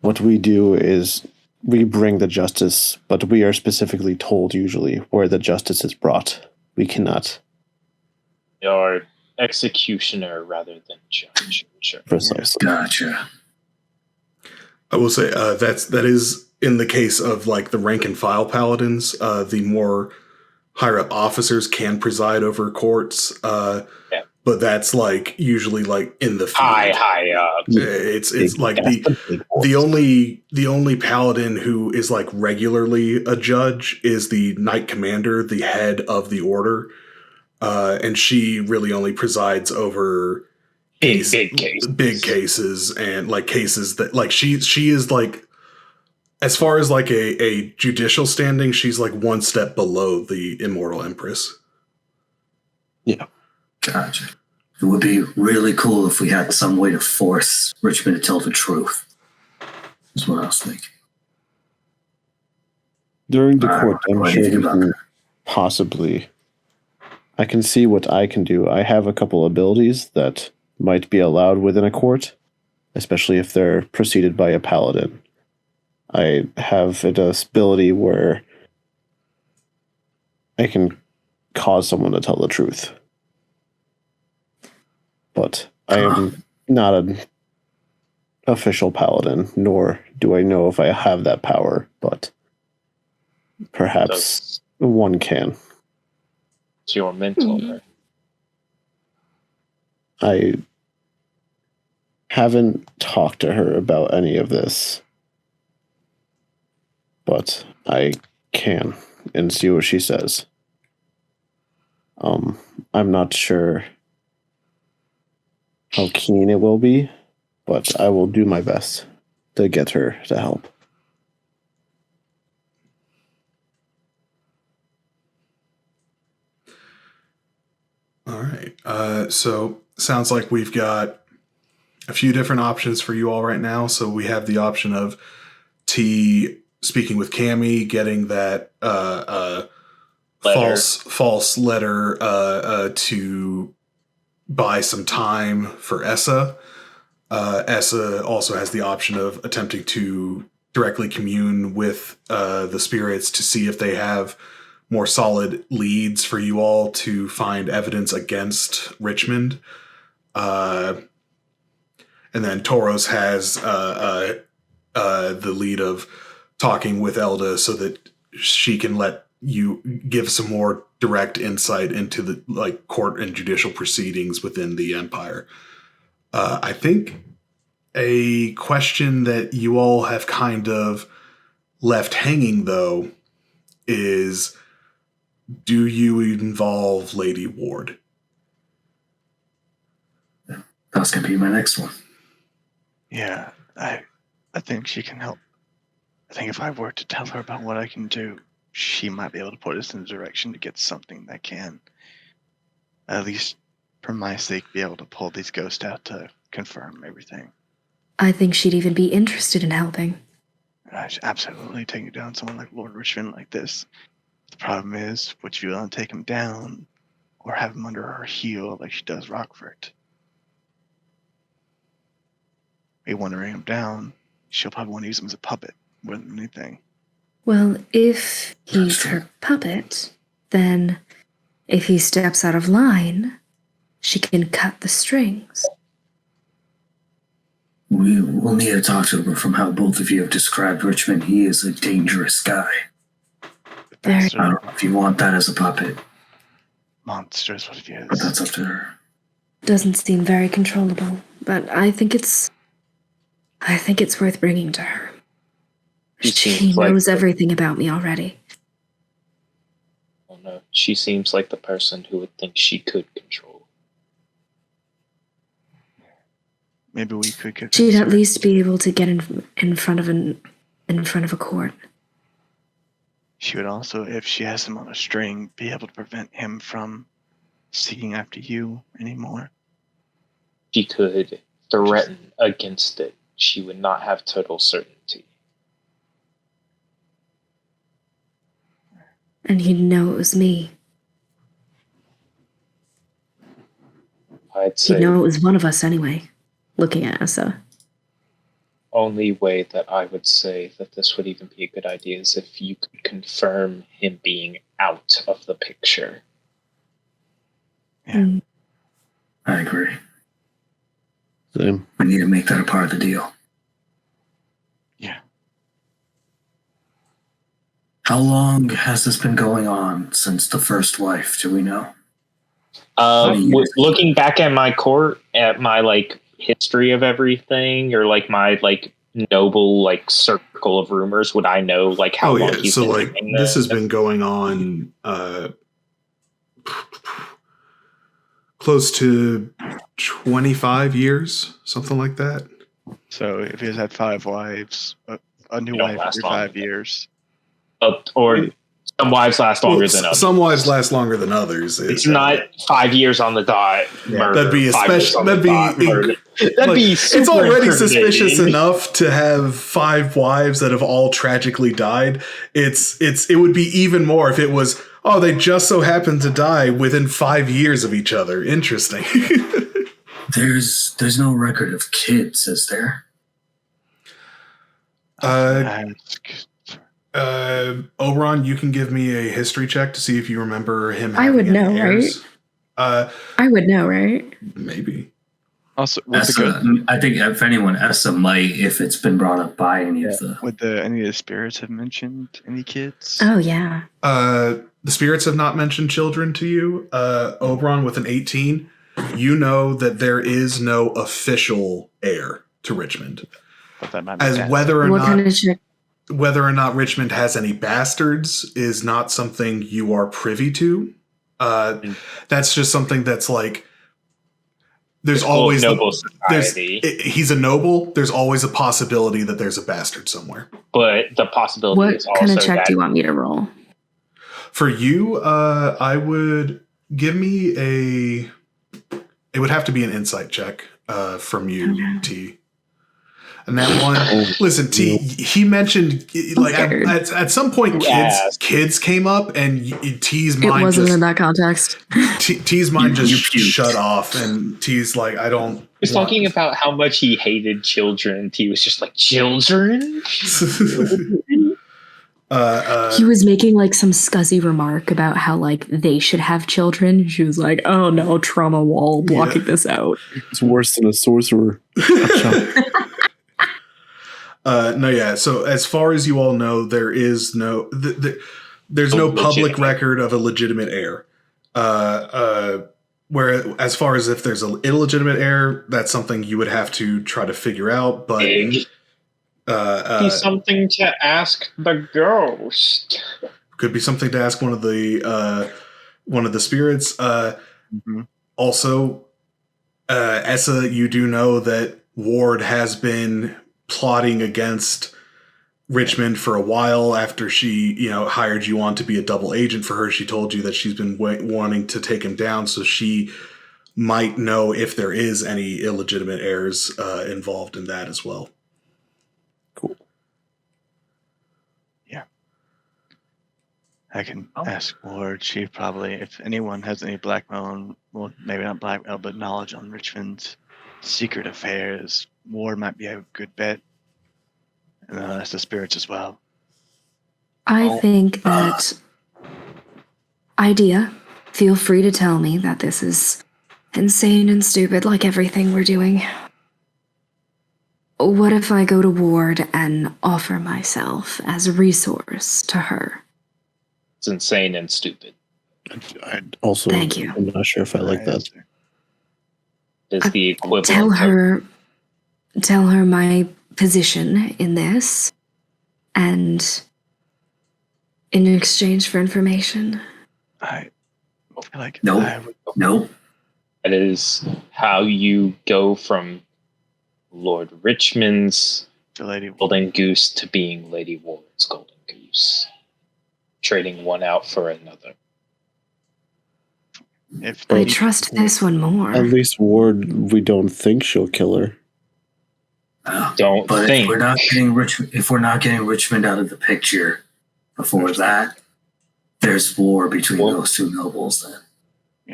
S6: what we do is we bring the justice, but we are specifically told usually where the justice is brought. We cannot.
S8: You're executioner rather than judge. Sure.
S6: Precisely.
S3: Gotcha.
S2: I will say that is in the case of like the rank and file paladins. The more higher up officers can preside over courts, but that's like usually like in the field.
S8: High up.
S2: It's like
S6: big
S2: the only paladin who is like regularly a judge is the knight commander, the head of the order, and she really only presides over
S8: Big
S2: cases and like cases that like she is like, as far as like a judicial standing, she's like one step below the Immortal Empress.
S6: Yeah.
S3: Gotcha. It would be really cool if we had some way to force Richmond to tell the truth. That's what I was thinking.
S6: During the court, I'm
S3: What do
S6: sure
S3: you think
S6: we
S3: about
S6: can
S3: that?
S6: possibly. I can see what I can do. I have a couple abilities that might be allowed within a court, especially if they're preceded by a paladin. I have an ability where I can cause someone to tell the truth. But I am not an official paladin, nor do I know if I have that power, but perhaps one can.
S8: It's your mentor.
S6: I haven't talked to her about any of this, but I can and see what she says. I'm not sure how keen it will be, but I will do my best to get her to help.
S2: All right. So sounds like we've got a few different options for you all right now. So we have the option of T speaking with Cammy, getting that false letter to buy some time for Essa. Essa also has the option of attempting to directly commune with the spirits to see if they have more solid leads for you all to find evidence against Richmond. And then Toros has the lead of talking with Elda so that she can let you give some more direct insight into the like court and judicial proceedings within the Empire. I think a question that you all have kind of left hanging, though, is do you involve Lady Ward?
S3: That's going to be my next one.
S5: Yeah, I think she can help. I think if I were to tell her about what I can do, she might be able to put us in a direction to get something that can, at least for my sake, be able to pull these ghosts out to confirm everything.
S9: I think she'd even be interested in helping.
S5: Absolutely taking down someone like Lord Richmond like this. The problem is, would you want to take him down or have him under her heel like she does Rockford? You want to bring him down, she'll probably want to use him as a puppet more than anything.
S9: Well, if he's her puppet, then if he steps out of line, she can cut the strings.
S3: We will need to talk to her, but from how both of you have described Richmond, he is a dangerous guy.
S9: Very.
S3: I don't know if you want that as a puppet.
S5: Monster is what he is.
S3: But that's up to her.
S9: Doesn't seem very controllable, but I think it's worth bringing to her. She knows everything about me already.
S8: Oh no, she seems like the person who would think she could control.
S5: Maybe we could get.
S9: She'd at least be able to get in front of a court.
S5: She would also, if she has him on a string, be able to prevent him from seeking after you anymore.
S8: She could threaten against it. She would not have total certainty.
S9: And he'd know it was me.
S8: I'd say
S9: he'd know it was one of us anyway, looking at Essa.
S8: Only way that I would say that this would even be a good idea is if you could confirm him being out of the picture.
S5: Yeah.
S3: I agree.
S6: Same.
S3: We need to make that a part of the deal. How long has this been going on since the first wife? Do we know?
S8: Looking back at my at my like history of everything, or like my like noble like circle of rumors, would I know like how long he's
S2: so
S8: been
S2: like
S8: doing
S2: this has been going on close to 25 years, something like that.
S5: So if he has had 5 wives, a new wife every 5 years.
S8: Or some wives last longer than others.
S2: Some wives last longer than others.
S8: It's not 5 years on the dot. Murder,
S2: that'd be especially. That'd be. It's already suspicious enough to have 5 wives that have all tragically died. It would be even more if it was. Oh, they just so happened to die within 5 years of each other. Interesting.
S3: There's no record of kids, is there?
S2: Oberon, you can give me a history check to see if you remember him.
S9: I would know,
S2: heirs.
S9: right? I would know, right?
S2: Maybe.
S5: Also,
S3: I think if anyone, Essa might, if it's been brought up by any of the.
S5: Would any of the spirits have mentioned any kids?
S9: Oh yeah.
S2: The spirits have not mentioned children to you. Oberon with an 18, you know that there is no official heir to Richmond.
S5: But that might be
S2: as
S5: bad.
S2: whether or
S9: What
S2: not.
S9: kind of check?
S2: Whether or not Richmond has any bastards is not something you are privy to. That's just something that's like, there's always
S8: noble society.
S2: He's a noble. There's always a possibility that there's a bastard somewhere.
S8: But the possibility
S9: What
S8: is also
S9: kind of check
S8: that
S9: do you want me to roll?
S2: For you, I would give me it would have to be an insight check from you, T. And that one, listen, T, he mentioned like at some point kids came up, and T's mind
S9: It wasn't in that context.
S2: T's mind just shut off, and T's like, I don't.
S8: He was talking about how much he hated children. T was just like, children?
S9: He was making like some scuzzy remark about how like they should have children. She was like, "Oh no, trauma wall blocking this out."
S6: It's worse than a sorcerer.
S2: No, yeah. So as far as you all know, there is no there's no public record of a legitimate heir. Where as far as if there's an illegitimate heir, that's something you would have to try to figure out. But
S8: be something to ask the ghost.
S2: Could be something to ask one of the spirits. Also, Essa, you do know that Ward has been plotting against Richmond for a while. After she, hired you on to be a double agent for her, she told you that she's been wanting to take him down, so she might know if there is any illegitimate heirs involved in that as well.
S6: Cool.
S5: Yeah. I can ask Ward. She probably, if anyone has any blackmail, well, maybe not blackmail, but knowledge on Richmond's secret affairs, Ward might be a good bet. And that's the spirits as well.
S9: I think that idea. Feel free to tell me that this is insane and stupid like everything we're doing. What if I go to Ward and offer myself as a resource to her?
S8: It's insane and stupid.
S6: I'd also,
S9: Thank you.
S6: I'm not sure if I like that.
S8: Is the equivalent.
S9: Tell her my position in this, and in exchange for information.
S5: I feel like
S3: No.
S8: That is how you go from Lord Richmond's golden goose to being Lady Ward's golden goose. Trading one out for another.
S9: I trust this one more.
S6: At least Ward, we don't think she'll kill her.
S8: Don't
S3: but
S8: think.
S3: If we're not getting Richmond out of the picture before that, there's war between those two nobles then.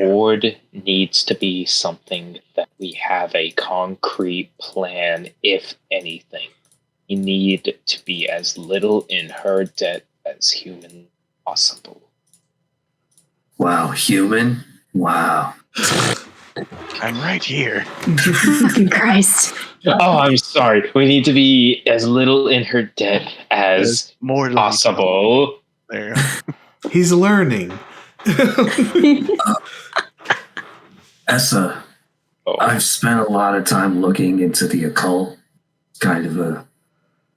S8: Ward needs to be something that we have a concrete plan, if anything. We need to be as little in her debt as human possible.
S3: Wow, human? Wow.
S5: I'm right here.
S9: Fucking Christ.
S8: Oh, I'm sorry. We need to be as little in her debt as
S5: more
S8: possible.
S5: There you go.
S2: He's learning.
S3: Essa, I've spent a lot of time looking into the occult. It's kind of a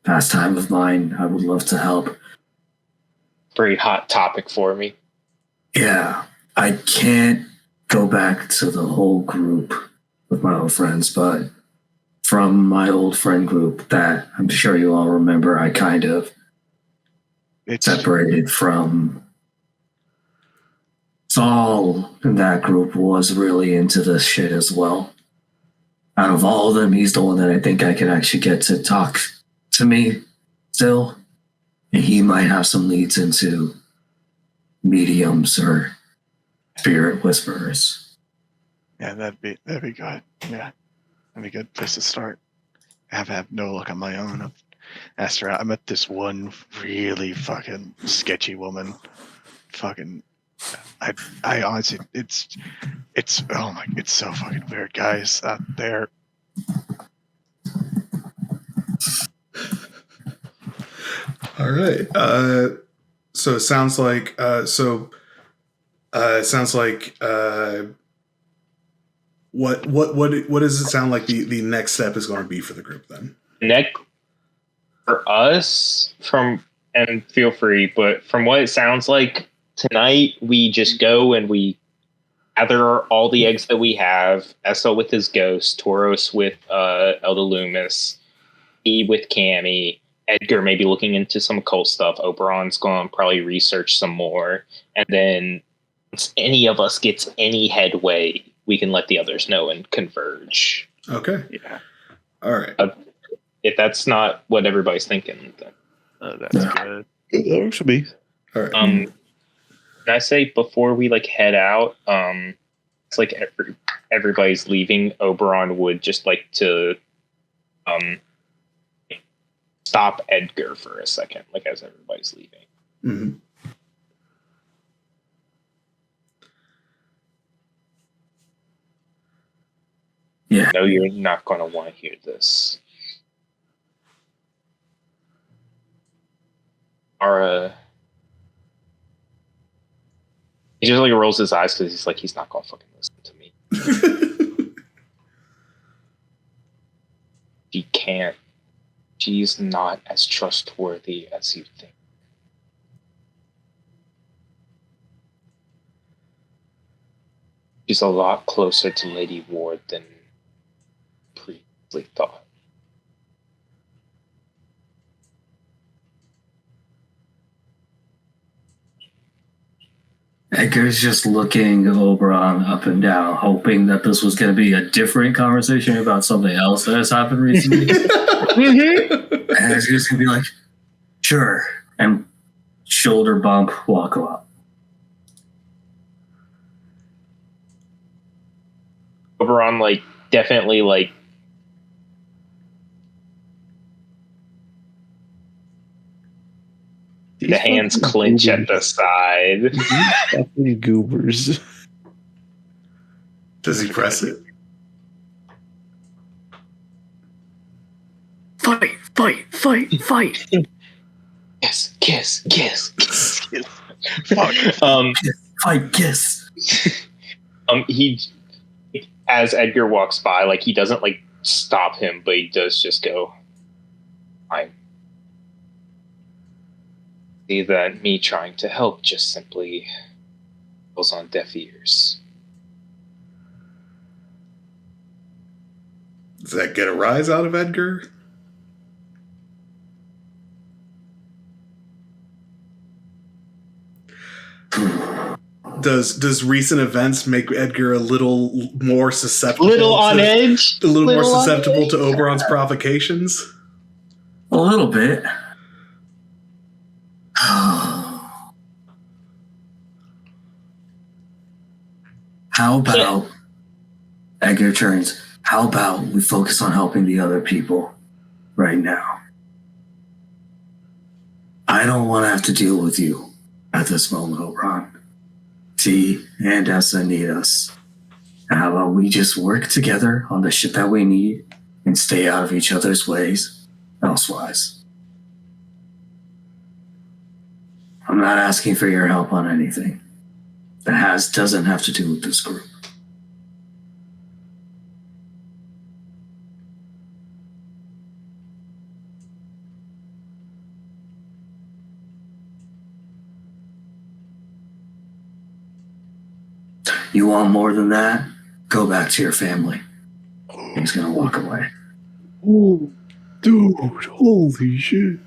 S3: pastime of mine. I would love to help.
S8: Very hot topic for me.
S3: Yeah, I can't go back to the whole group with my old friends, but from my old friend group that I'm sure you all remember, I kind of separated from. Saul in that group was really into this shit as well. Out of all of them, he's the one that I think I can actually get to talk to me still. And he might have some leads into mediums or spirit whisperers.
S5: Yeah, that'd be good. Yeah, that'd be a good place to start. I have had no luck on my own. I've asked her out. I met this one really fucking sketchy woman. Fucking, I honestly, it's oh my, it's so fucking weird, guys out there.
S2: All right. So it sounds like what does it sound like the next step is going to be for the group then?
S8: Next for us and feel free, but from what it sounds like tonight, we just go and we gather all the eggs that we have. Essa with his ghost, Tauros with Elder Loomis, E with Cammy, Edgar maybe looking into some occult stuff. Oberon's going to probably research some more. And then once any of us gets any headway, we can let the others know and converge.
S2: Okay.
S5: Yeah.
S2: All right.
S8: If that's not what everybody's thinking, then
S5: That's good.
S6: That works for me.
S2: All right.
S8: can I say before we head out, it's like everybody's leaving, Oberon would just like to stop Edgar for a second, as everybody's leaving.
S2: Mm-hmm.
S3: Yeah.
S8: No, you're not going to want to hear this. He just rolls his eyes because he's not going to fucking listen to me. She can't. She's not as trustworthy as you think. She's a lot closer to Lady Ward than previously thought.
S3: Edgar's just looking Oberon up and down, hoping that this was going to be a different conversation about something else that has happened recently. And he's just going to be like, sure, and shoulder bump, walk out.
S8: Oberon, definitely, the hands clench at the side.
S6: Fucking goobers.
S2: Does he press it?
S3: Fight, fight, fight, fight.
S8: Kiss.
S5: Fuck.
S3: Fight, kiss.
S8: He, as Edgar walks by, he doesn't stop him, but he does just go, fine. See that me trying to help just simply falls on deaf ears.
S2: Does that get a rise out of Edgar? Does recent events make Edgar a little more susceptible?
S8: Edge?
S2: A little more susceptible to Oberon's provocations?
S3: A little bit. How about, Edgar turns, how about we focus on helping the other people right now? I don't want to have to deal with you at this moment, Oberon. T and Essa need us. And how about we just work together on the shit that we need and stay out of each other's ways elsewise? I'm not asking for your help on anything that doesn't have to do with this group. You want more than that? Go back to your family. He's gonna walk away.
S6: Oh, dude, holy shit.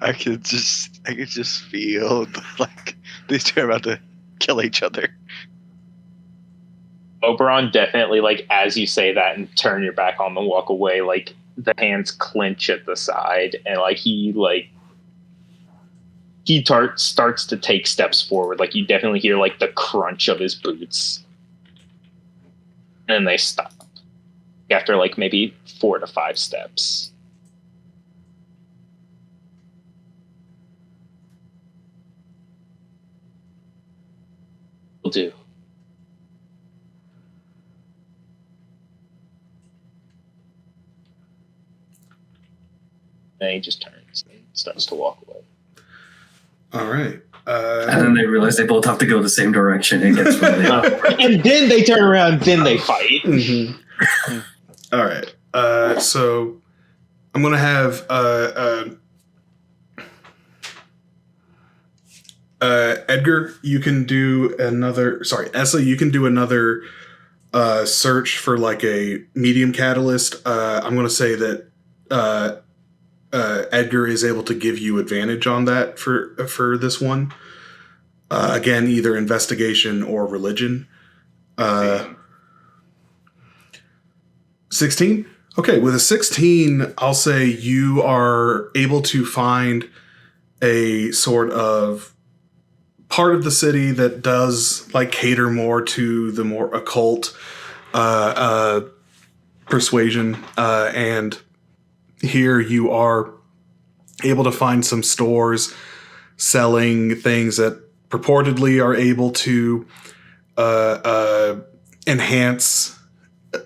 S5: I could just feel like these two are about to kill each other.
S8: Oberon definitely, like, as you say that and turn your back on them, walk away, like, the hands clench at the side, and, like, he starts to take steps forward. Like, you definitely hear, like, the crunch of his boots. And then they stop. After, like, maybe 4 to 5 steps. Will do. And he just turns and starts to walk away.
S2: All right.
S3: And then they realize they both have to go the same direction. It gets really
S8: and then they turn around, then they fight.
S2: Mm-hmm. All right. So I'm going to have Edgar, you can do another... Sorry, Essa, you can do another search for like a medium catalyst. I'm going to say that Edgar is able to give you advantage on that for this one. Again, either investigation or religion. 16? Okay, with a 16, I'll say you are able to find a sort of part of the city that does like cater more to the more occult persuasion, and here you are able to find some stores selling things that purportedly are able to enhance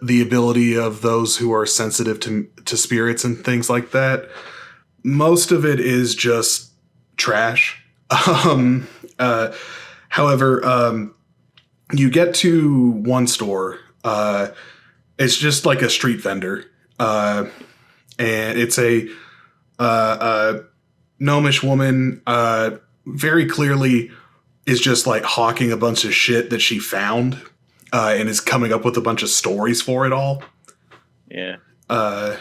S2: the ability of those who are sensitive to spirits and things like that. Most of it is just trash. However, you get to one store. It's just like a street vendor. And it's a gnomish woman, very clearly is just like hawking a bunch of shit that she found, and is coming up with a bunch of stories for it all.
S5: Yeah.
S2: But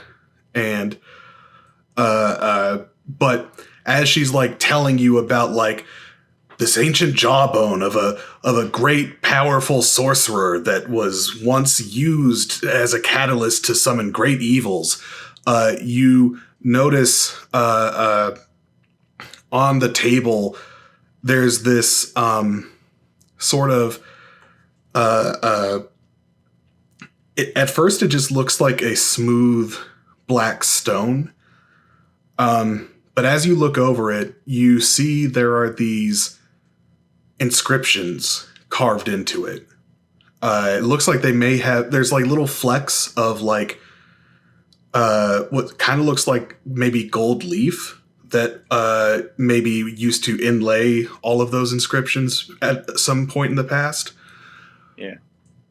S2: as she's like telling you about like this ancient jawbone of a great powerful sorcerer that was once used as a catalyst to summon great evils, you notice on the table there's this sort of at first it just looks like a smooth black stone, but as you look over it, you see there are these inscriptions carved into it. It looks like they may have, there's like little flecks of like what kind of looks like maybe gold leaf that maybe used to inlay all of those inscriptions at some point in the past.
S5: Yeah.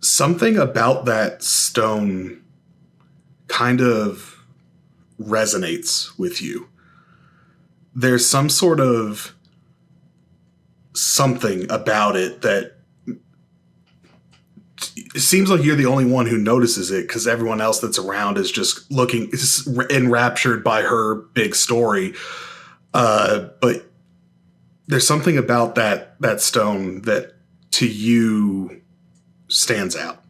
S2: Something about that stone kind of resonates with you. There's some sort of something about it that it seems like you're the only one who notices it, because everyone else that's around is just looking is enraptured by her big story. But there's something about that stone that to you stands out.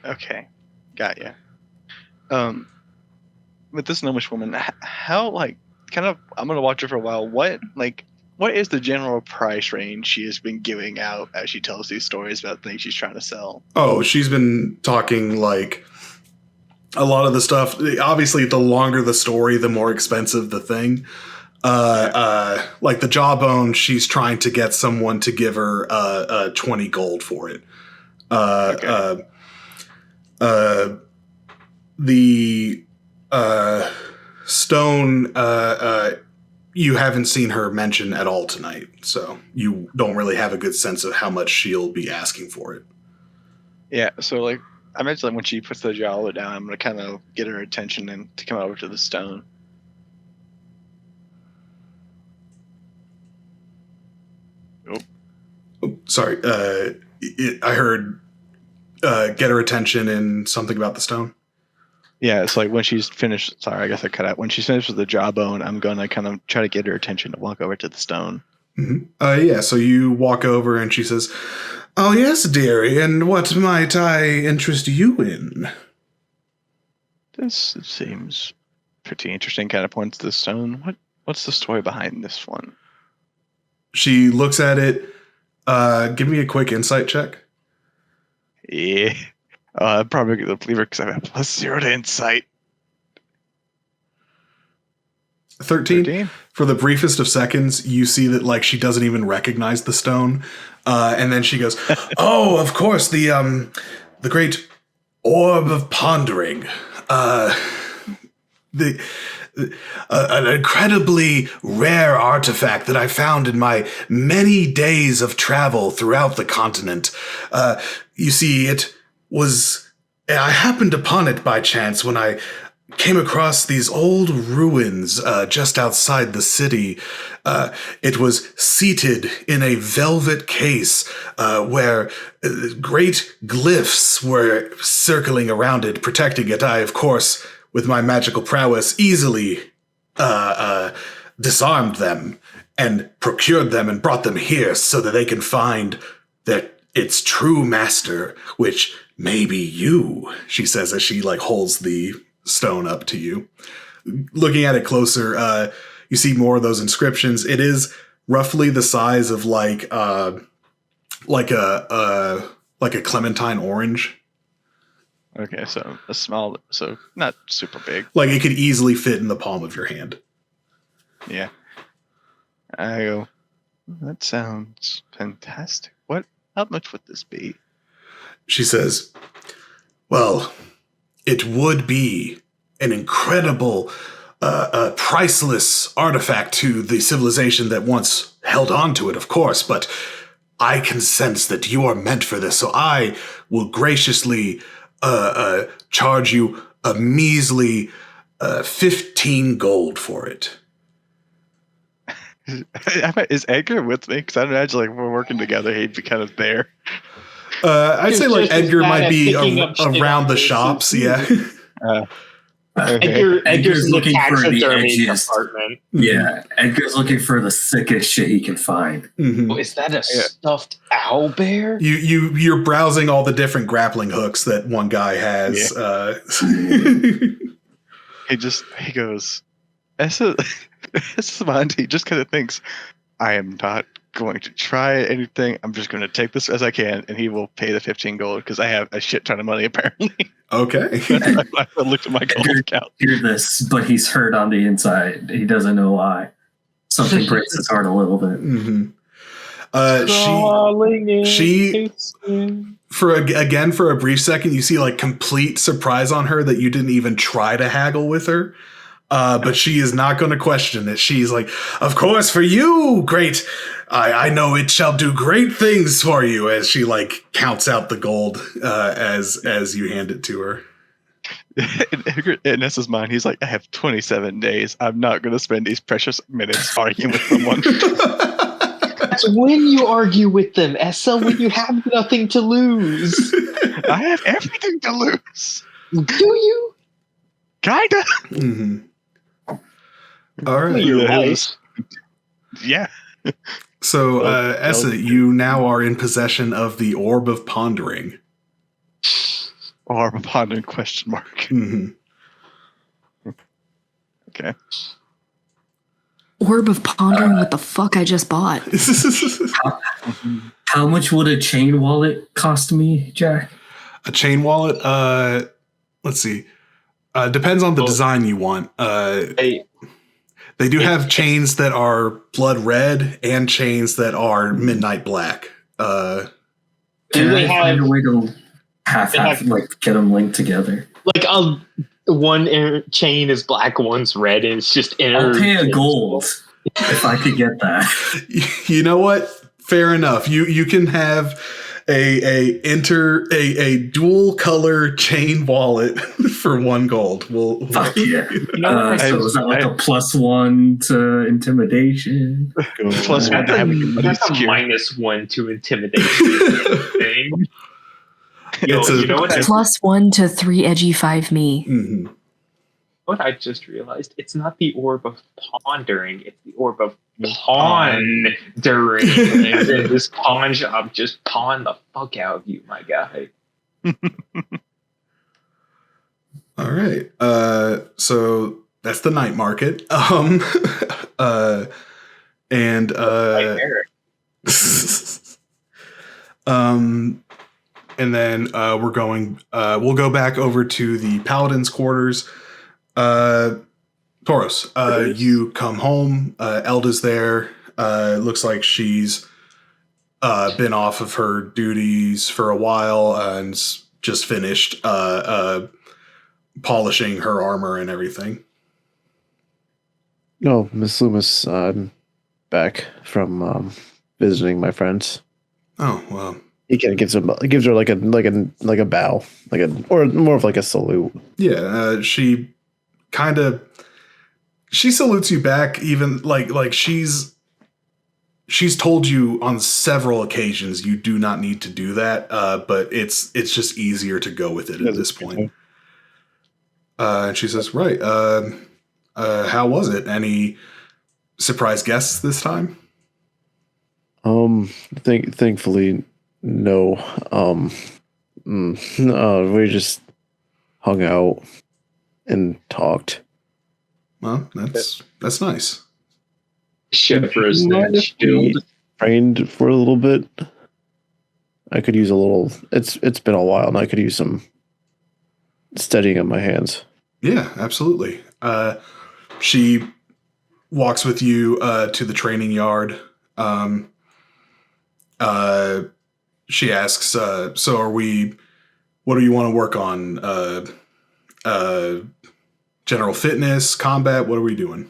S5: Okay. Got ya. With this gnomish woman, how like kind of I'm gonna watch her for a while. What is the general price range she has been giving out as she tells these stories about things she's trying to sell?
S2: Oh, she's been talking like a lot of the stuff. Obviously, the longer the story, the more expensive the thing. Like the jawbone, she's trying to get someone to give her 20 gold for it. The stone, you haven't seen her mention at all tonight, so you don't really have a good sense of how much she'll be asking for it.
S5: Yeah, so like I imagine like when she puts the jaw down, I'm gonna kind of get her attention and to come over to the stone.
S2: Oh, sorry. I heard get her attention and something about the stone.
S5: Yeah, it's like when she's finished. Sorry, I guess I cut out. When she's finished with the jawbone, I'm gonna kind of try to get her attention to walk over to the stone.
S2: Mm-hmm. Yeah, so you walk over and she says, "Oh yes, dearie, and what might I interest you in?"
S5: This seems pretty interesting. Kind of points to the stone. What's the story behind this one?
S2: She looks at it. Give me a quick insight check.
S5: Yeah. I'm probably going to believe her because I have +0 to insight.
S2: 13. For the briefest of seconds, you see that like she doesn't even recognize the stone. And then she goes, "Oh, of course, the great orb of pondering. An incredibly rare artifact that I found in my many days of travel throughout the continent. You see, I happened upon it by chance when I came across these old ruins just outside the city. It was seated in a velvet case where great glyphs were circling around it, protecting it. I, of course, with my magical prowess, easily disarmed them and procured them and brought them here so that they can find its true master, which may be you," she says as she like holds the stone up to you. Looking at it closer, you see more of those inscriptions. It is roughly the size of like a clementine orange.
S5: Okay, so a small, so not super big.
S2: Like it could easily fit in the palm of your hand.
S5: Yeah. I go, that sounds fantastic. How much would this be?
S2: She says, "Well, it would be an incredible, priceless artifact to the civilization that once held on to it, of course, but I can sense that you are meant for this, so I will graciously charge you a measly 15 gold for it."
S5: Is Edgar with me? Because I imagine like we're working together, he'd be kind of there.
S2: I'd say like Edgar might be around the
S8: shit
S2: shops, yeah.
S8: Edgar's
S3: looking for the
S8: taxidermy
S3: edgiest.
S8: department.
S3: Yeah, Edgar's looking for the sickest shit he can find.
S2: Mm-hmm.
S8: Oh, is that a stuffed owl bear?
S2: You're browsing all the different grappling hooks that one guy has.
S5: Yeah. He goes, Esmond, he just kind of thinks, I am not going to try anything. I'm just going to take this as I can, and he will pay the 15 gold because I have a shit ton of money apparently.
S2: Okay.
S5: I looked at my gold account.
S3: Hear this, but he's hurt on the inside. He doesn't know why. Something breaks his heart a little bit.
S2: Mm-hmm. She for a brief second, you see like complete surprise on her that you didn't even try to haggle with her. But she is not going to question it. She's like, "Of course, for you, great. I know it shall do great things for you," as she like counts out the gold as you hand it to her.
S5: In Nessa's mind, he's like, I have 27 days. I'm not going to spend these precious minutes arguing with someone.
S8: That's when you argue with them, Essa, when you have nothing to lose.
S5: I have everything to lose.
S8: Do you?
S5: Kinda.
S2: Mm-hmm. All right.
S8: Your life.
S5: Yeah.
S2: So, Essa, you now are in possession of the Orb of Pondering.
S5: Orb of Pondering ?
S2: Mm-hmm.
S5: Okay.
S9: Orb of Pondering what the fuck I just bought.
S3: How much would a chain wallet cost me, Jack?
S2: A chain wallet? Let's see. Depends on the design you want.
S8: Hey.
S2: They do have chains that are blood red and chains that are midnight black.
S3: Can I find a way to half like get them linked together?
S8: Like one chain is black, one's red, and it's just
S3: I'll pay a gold if I could get that.
S2: You know what? Fair enough. You can have a dual color chain wallet for 1 gold.
S3: Fuck yeah. So is that like a +1 to intimidation?
S5: +1 to having
S8: That's a -1 to intimidation thing. You know what?
S9: +1 to 3 edgy 5 me.
S2: Mm-hmm.
S8: What I just realized, it's not the orb of pondering, it's the orb of pondering. And then this pawn shop just pawn the fuck out of you, my guy.
S2: All right. So that's the night market. And then we'll go back over to the paladin's quarters. Tauros, you come home. Elda's there. Looks like she's been off of her duties for a while and just finished polishing her armor and everything.
S6: No, Miss Loomis, I'm back from visiting my friends.
S2: Oh well.
S6: He kind of gives her like a bow, or more of like a salute.
S2: Yeah, she salutes you back, even like she's told you on several occasions you do not need to do that, but it's just easier to go with it at this point. And she says, "Right, how was it? Any surprise guests this time?"
S6: Thankfully, no. We just hung out and talked.
S2: Well, that's nice.
S8: Chevra's that shield.
S6: Trained for a little bit. I could use a little. It's been a while, and I could use some steadying of my hands.
S2: Yeah, absolutely. She walks with you to the training yard. She asks, "So are we? What do you want to work on? General fitness, combat? What are we doing?"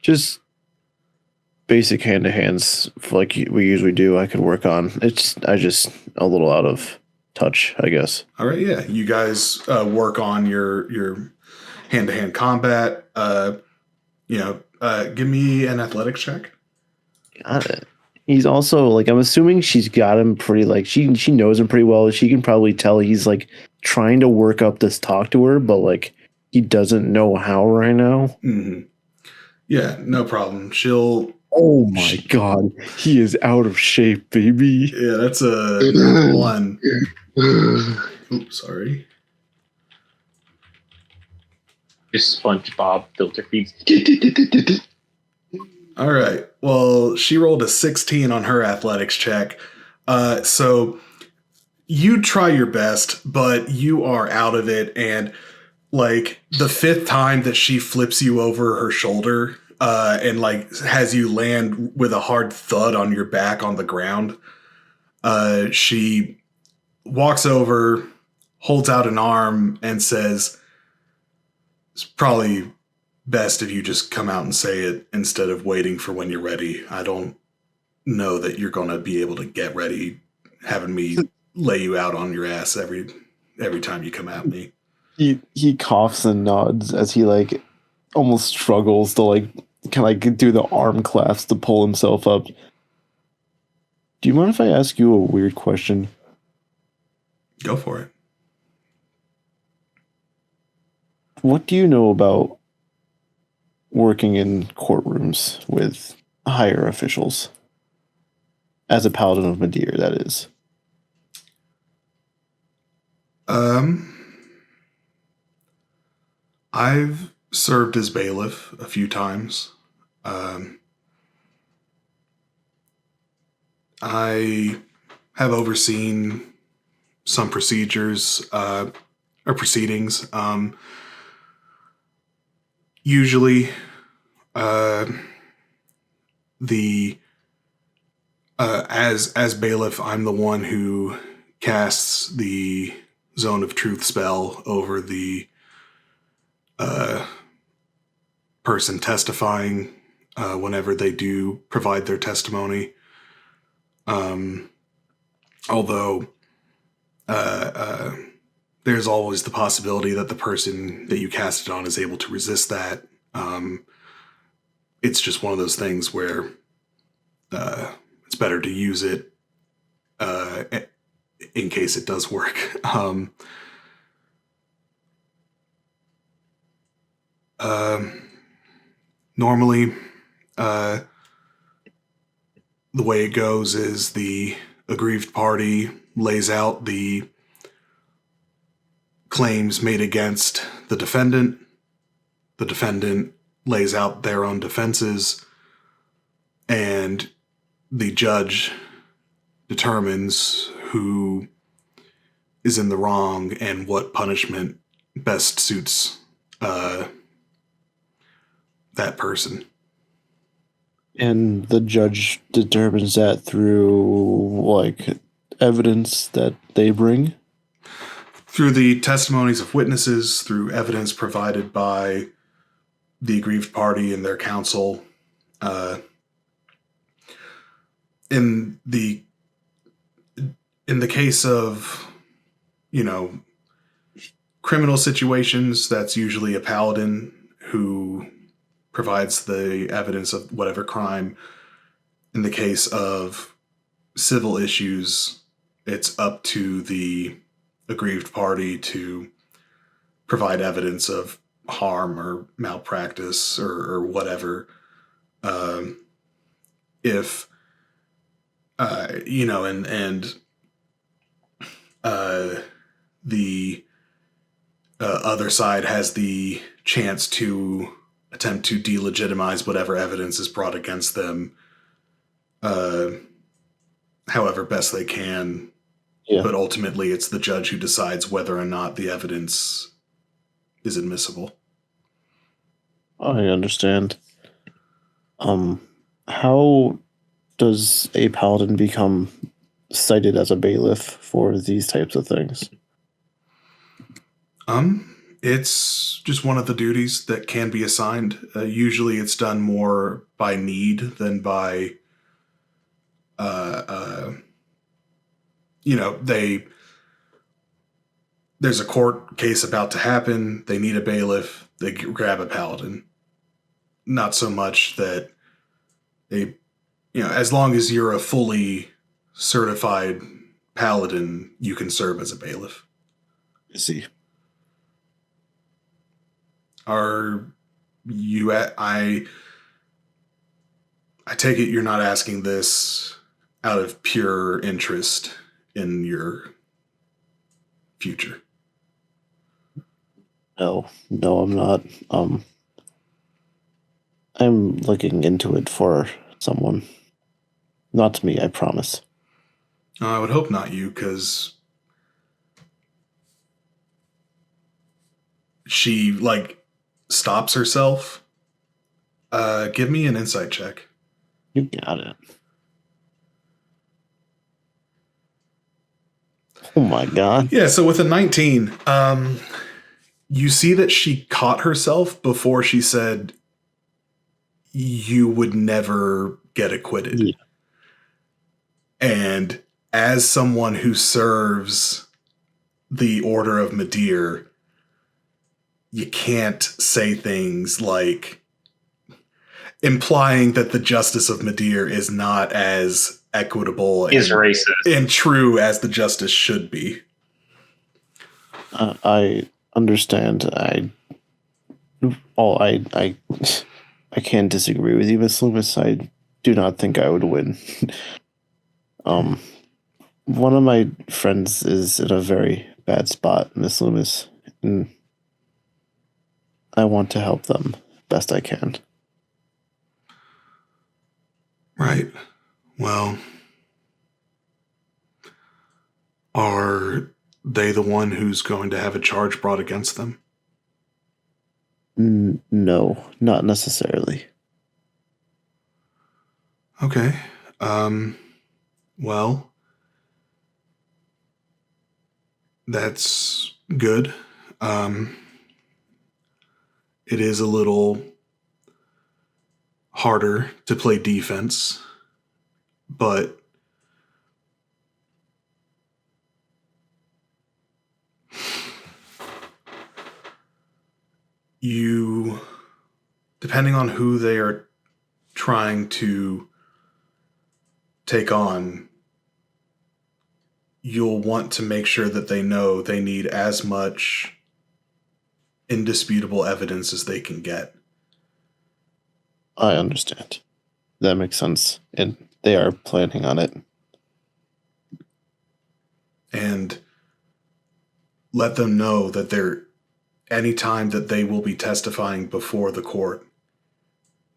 S6: Just basic hand-to-hands like we usually do. I could work on. I just a little out of touch, I guess.
S2: All right, yeah. You guys work on your hand-to-hand combat. Give me an athletics check.
S6: Got it. He's also like, I'm assuming she's got him pretty, like, she knows him pretty well. She can probably tell he's like trying to work up this talk to her, but like he doesn't know how right now.
S2: Mm-hmm. Yeah, no problem. She'll.
S6: Oh my god, he is out of shape, baby.
S2: Yeah, that's a 1. Oops, sorry.
S8: Just SpongeBob filter feeds.
S2: All right. Well, she rolled a 16 on her athletics check. So you try your best, but you are out of it. And like the 5th time that she flips you over her shoulder and like has you land with a hard thud on your back on the ground, she walks over, holds out an arm and says, "It's probably best if you just come out and say it instead of waiting for when you're ready. I don't know that you're going to be able to get ready having me lay you out on your ass every time you come at me."
S6: He coughs and nods as he like almost struggles to like kind of do the arm clasp to pull himself up. Do you mind if I ask you a weird question?
S2: Go for it.
S6: What do you know about working in courtrooms with higher officials? As a paladin of Madeir, that is.
S2: I've served as bailiff a few times. I have overseen some procedures or proceedings. Usually, The as bailiff, I'm the one who casts the Zone of Truth spell over the person testifying whenever they do provide their testimony. Although there's always the possibility that the person that you cast it on is able to resist that. It's just one of those things where it's better to use it in case it does work. Normally, the way it goes is the aggrieved party lays out the claims made against the defendant. The defendant lays out their own defenses, and the judge determines who is in the wrong and what punishment best suits that person.
S6: And the judge determines that through, like, evidence that they bring?
S2: Through the testimonies of witnesses, through evidence provided by the aggrieved party and their counsel. In the case of, criminal situations, that's usually a paladin who provides the evidence of whatever crime. In the case of civil issues, it's up to the aggrieved party to provide evidence of harm or malpractice or whatever. If the other side has the chance to attempt to delegitimize whatever evidence is brought against them, however best they can.
S6: Yeah.
S2: But ultimately, it's the judge who decides whether or not the evidence is admissible.
S6: I understand. How does a paladin become cited as a bailiff for these types of things?
S2: It's just one of the duties that can be assigned. Usually it's done more by need than by, there's a court case about to happen. They need a bailiff. They grab a paladin. Not so much that as long as you're a fully certified paladin, you can serve as a bailiff.
S6: I see.
S2: Are you I take it you're not asking this out of pure interest in your future?
S6: No, I'm not. I'm looking into it for someone. Not me, I promise.
S2: I would hope not you, because she, stops herself. Give me an insight check.
S6: You got it. Oh my god.
S2: Yeah, so with a 19, you see that she caught herself before she said, "You would never get acquitted."
S6: Yeah.
S2: And as someone who serves the Order of Madir, you can't say things like implying that the justice of Madir is not as equitable
S8: Is racist
S2: and true as the justice should be.
S6: I understand. I can't disagree with you, Miss Loomis. I do not think I would win. One of my friends is in a very bad spot, Miss Loomis, and I want to help them best I can.
S2: Right. Well, are they the one who's going to have a charge brought against them?
S6: No, not necessarily.
S2: Okay. Well, that's good. It is a little harder to play defense, but you, depending on who they are trying to take on, you'll want to make sure that they know they need as much indisputable evidence as they can get.
S6: I understand. That makes sense. And they are planning on it.
S2: And let them know that any time that they will be testifying before the court,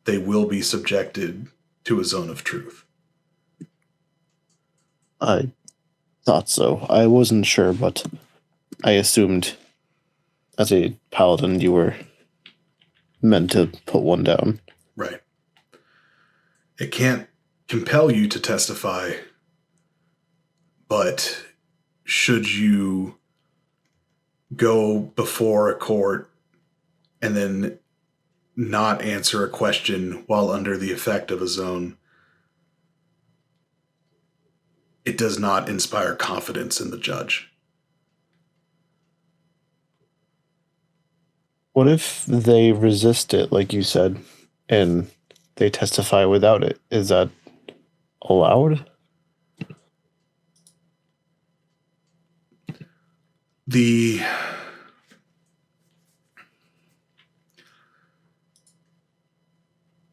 S2: they will be subjected to a zone of truth.
S6: I thought so. I wasn't sure, but I assumed as a paladin you were meant to put one down.
S2: Right. It can't compel you to testify, but should you go before a court and then not answer a question while under the effect of a zone, it does not inspire confidence in the judge.
S6: What if they resist it, like you said, and they testify without it? Is that allowed?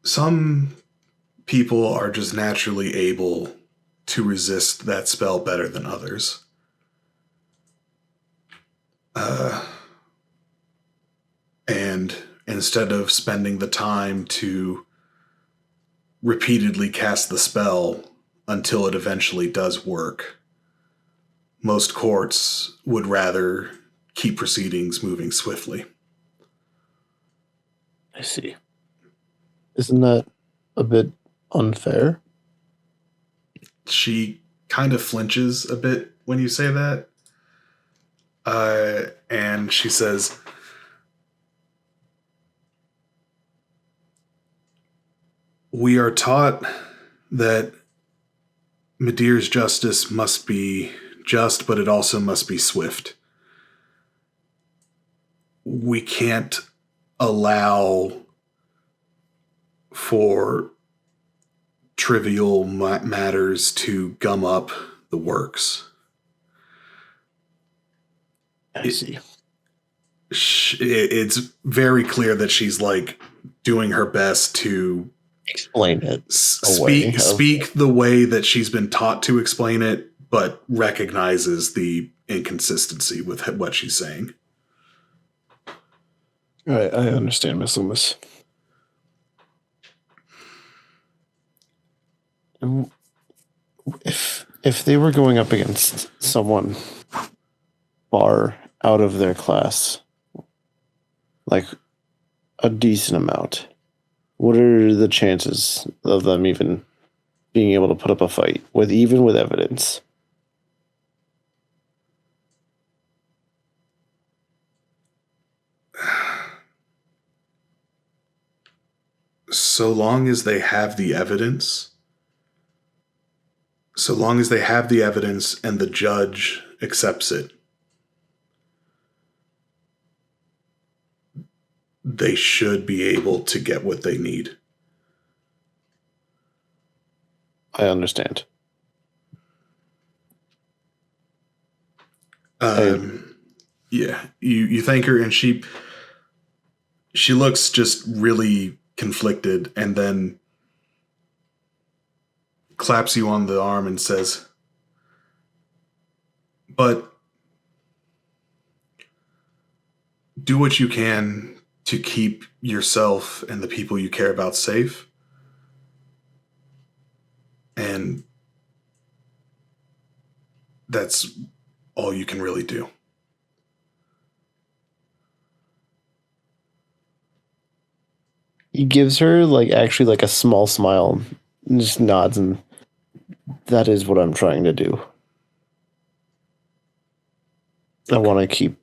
S2: Some people are just naturally able to resist that spell better than others. And instead of spending the time to repeatedly cast the spell until it eventually does work, most courts would rather keep proceedings moving swiftly.
S6: I see. Isn't that a bit unfair?
S2: She kind of flinches a bit when you say that. And she says, "We are taught that Medir's justice must be just, but it also must be swift. We can't allow for trivial matters to gum up the works."
S6: I see.
S2: It's very clear that she's like doing her best to
S6: Explain it.
S2: speak the way that she's been taught to explain it, but recognizes the inconsistency with what she's saying.
S6: All right, I understand, Miss Loomis. If they were going up against someone far out of their class, like a decent amount, what are the chances of them even being able to put up a fight with evidence?
S2: So long as they have the evidence, and the judge accepts it, they should be able to get what they need.
S6: I understand.
S2: Yeah, you thank her, and she looks just really conflicted, and then claps you on the arm and says, "But do what you can to keep yourself and the people you care about safe. And that's all you can really do."
S6: He gives her actually a small smile just nods, and that is what I'm trying to do. I want to keep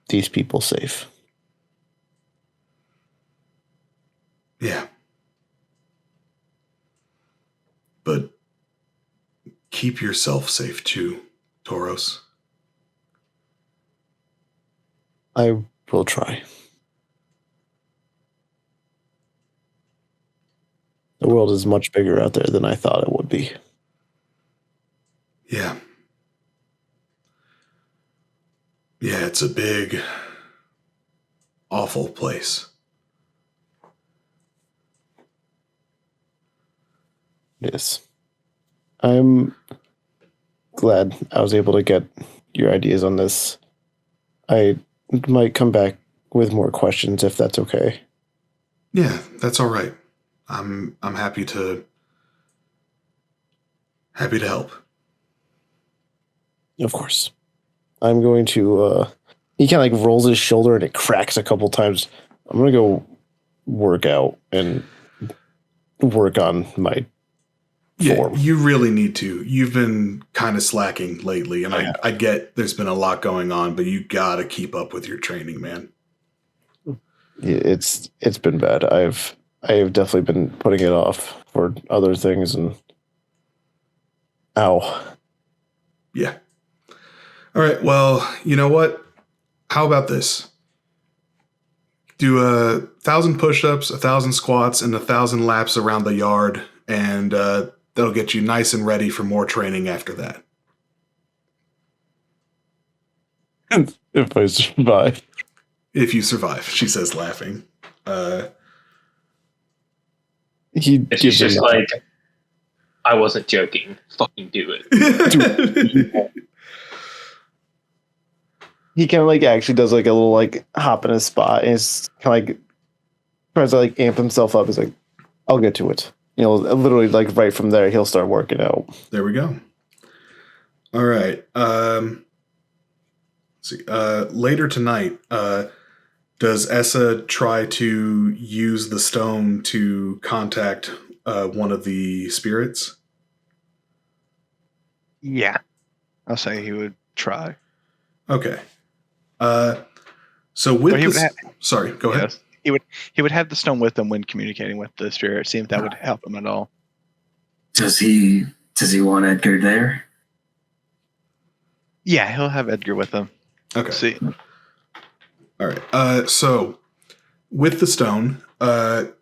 S6: these people safe.
S2: Yeah. But keep yourself safe too, Tauros.
S6: I will try. The world is much bigger out there than I thought it would be.
S2: Yeah. Yeah, it's a big, awful place.
S6: Yes. I'm glad I was able to get your ideas on this. I might come back with more questions if that's okay.
S2: Yeah, that's all right. I'm happy to help.
S6: Of course. I'm going to he kind of like rolls his shoulder and it cracks a couple times. I'm going to go work out and work on my form.
S2: Yeah, you really need to. You've been kind of slacking lately, and I get there's been a lot going on, but you got to keep up with your training, man.
S6: Yeah, it's been bad. I've definitely been putting it off for other things, and ow.
S2: Yeah. All right, well, you know what? How about this? Do 1,000 push-ups, 1,000 squats, and 1,000 laps around the yard, and that'll get you nice and ready for more training after that.
S6: If I survive.
S2: If you survive, she says, laughing.
S8: It's just like, I wasn't joking. Fucking do it.
S6: He kind of like actually does like a little like hop in his spot, and it's kind of like tries to like amp himself up. He's like, I'll get to it. You know, literally like right from there, he'll start working out.
S2: There we go. All right. Let's see. Later tonight, does Essa try to use the stone to contact one of the spirits?
S5: Yeah. I'll say he would try.
S2: Okay. So with this, sorry, go ahead.
S5: He would have the stone with him when communicating with the spirit, see if that would help him at all.
S3: Does he want Edgar there?
S5: Yeah, he'll have Edgar with him.
S2: Okay.
S5: See.
S2: All right. So with the stone, I'll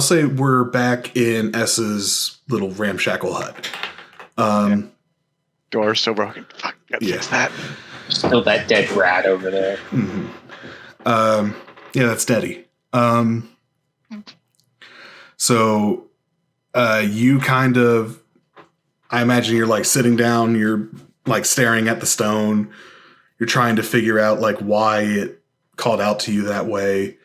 S2: say we're back in S's little ramshackle hut.
S5: Door's so broken. Fuck, gotta fix that.
S8: Still that dead rat over there.
S2: Mm-hmm. Yeah, that's Daddy. So you kind of, I imagine you're like sitting down, you're like staring at the stone, you're trying to figure out like why it called out to you that way.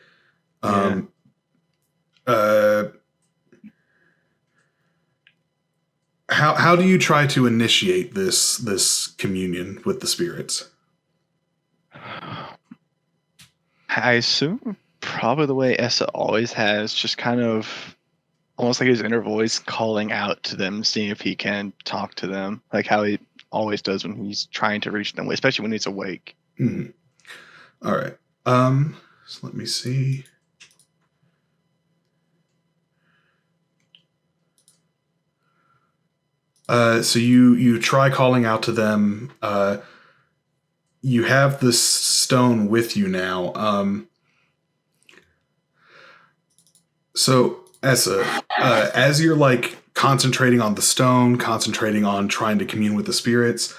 S2: How do you try to initiate this communion with the spirits?
S5: I assume probably the way Essa always has, just kind of almost like his inner voice calling out to them, seeing if he can talk to them, like how he always does when he's trying to reach them, especially when he's awake.
S2: Mm-hmm. All right. So let me see. So you try calling out to them. You have this stone with you now. So Essa, as you're like concentrating on the stone, concentrating on trying to commune with the spirits,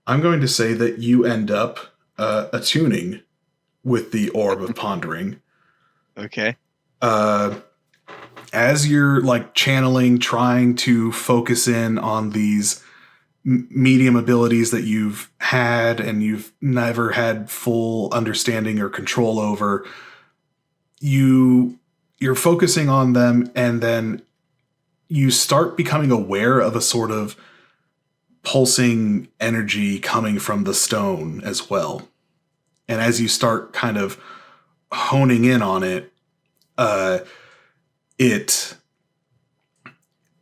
S2: I'm going to say that you end up attuning with the orb of pondering.
S5: Okay.
S2: As you're like channeling, trying to focus in on these medium abilities that you've had and you've never had full understanding or control over, you're focusing on them, and then you start becoming aware of a sort of pulsing energy coming from the stone as well. And as you start kind of honing in on it, it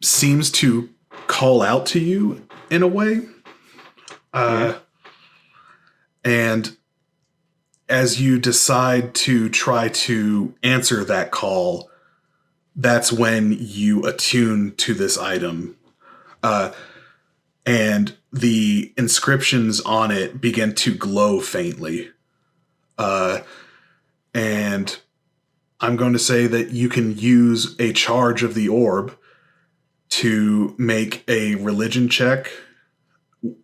S2: seems to call out to you in a way. And as you decide to try to answer that call, that's when you attune to this item. And the inscriptions on it begin to glow faintly. And I'm going to say that you can use a charge of the orb to make a religion check,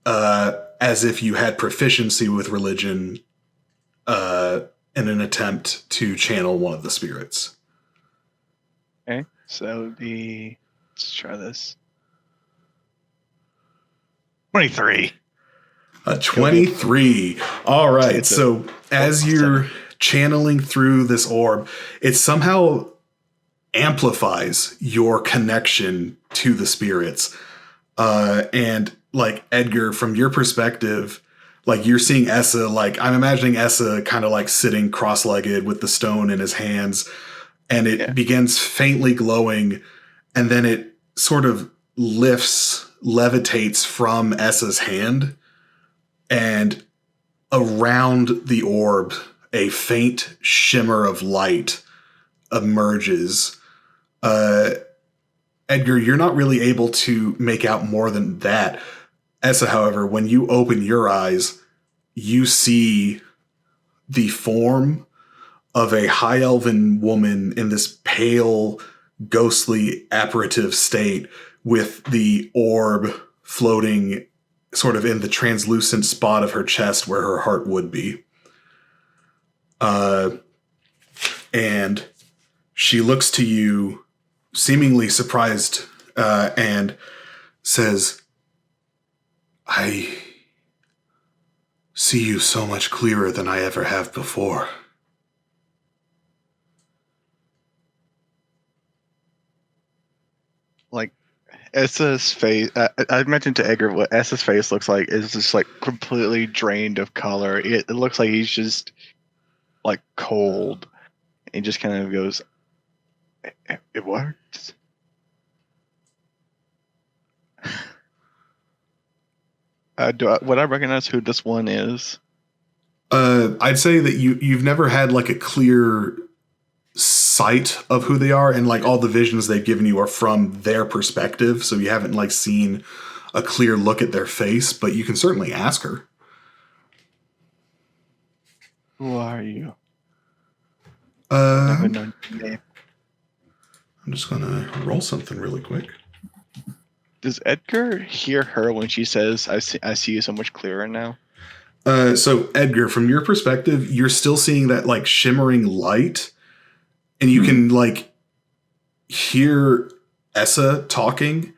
S2: as if you had proficiency with religion, in an attempt to channel one of the spirits.
S5: Okay, so that would be. Let's try this. 23.
S2: A 23. All right. So as you're channeling through this orb, it somehow amplifies your connection to the spirits. And like Edgar, from your perspective, like you're seeing Essa, like I'm imagining Essa kind of like sitting cross-legged with the stone in his hands, and it begins faintly glowing, and then it sort of levitates from Essa's hand, and around the orb, a faint shimmer of light emerges. Edgar, you're not really able to make out more than that. Essa, however, when you open your eyes, you see the form of a high elven woman in this pale, ghostly, apparitive state with the orb floating sort of in the translucent spot of her chest where her heart would be. And she looks to you, seemingly surprised, and says, I see you so much clearer than I ever have before.
S5: Like, Essa's face, I mentioned to Edgar what Essa's face looks like is just like completely drained of color. It looks like he's just like cold. He just kind of goes, it works. Would I recognize who this one is?
S2: I'd say that you've never had like a clear sight of who they are, and like all the visions they've given you are from their perspective, so you haven't like seen a clear look at their face, but you can certainly ask her.
S5: Who are you?
S2: I'm
S5: Never known your name.
S2: just gonna roll something really quick.
S5: Does Edgar hear her when she says, I see you so much clearer now?
S2: So Edgar, from your perspective, you're still seeing that like shimmering light, and you can like hear Essa talking.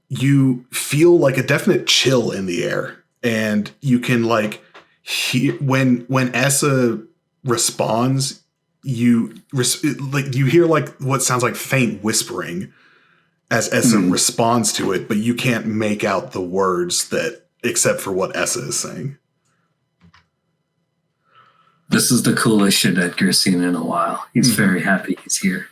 S2: You feel like a definite chill in the air, and you can like hear when Essa responds, you hear like what sounds like faint whispering as Essa responds to it, but you can't make out the words that except for what Essa is saying.
S3: This is the coolest shit Edgar's seen in a while. He's very happy he's here.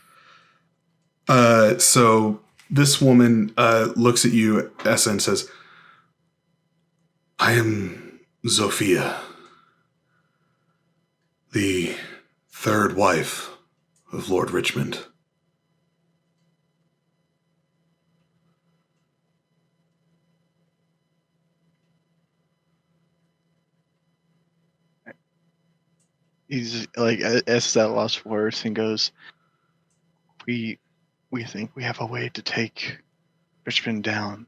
S2: So this woman looks at you, Essa, and says, I am Zofia, the third wife of Lord Richmond.
S5: He's like, Essa's at lost for words and goes, we think we have a way to take Richmond down,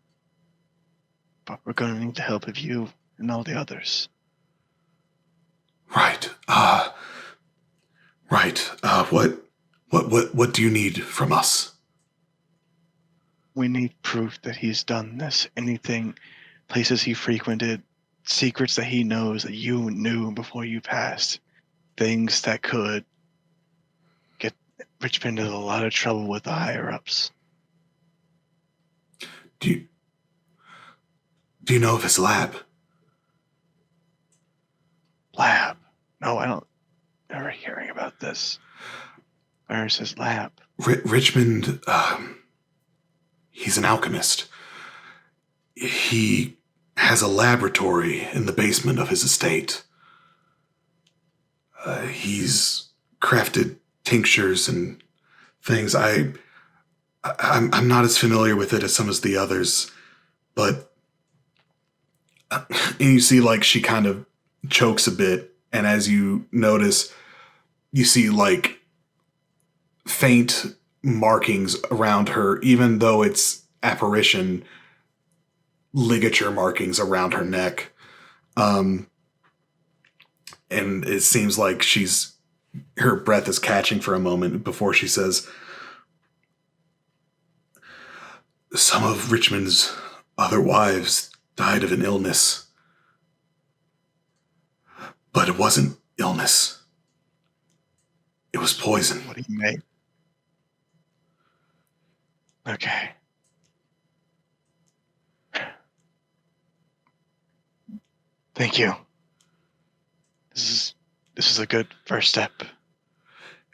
S5: but we're going to need the help of you and all the others.
S2: Right. Right. What do you need from us?
S5: We need proof that he's done this. Anything, places he frequented, secrets that he knows that you knew before you passed. Things that could get Richmond in a lot of trouble with the higher-ups.
S2: Do you know of his lab?
S5: Lab? No, I don't. Never hearing about this. Where's his lab?
S2: Richmond, he's an alchemist. He has a laboratory in the basement of his estate. He's crafted tinctures and things. I'm not as familiar with it as some of the others, but and you see, like, she kind of chokes a bit, and as you notice, you see, like, faint markings around her, even though it's apparition, ligature markings around her neck. And it seems like her breath is catching for a moment before she says, some of Richmond's other wives died of an illness. But it wasn't illness. It was poison.
S5: What do you make? Okay. Thank you. This is a good first step.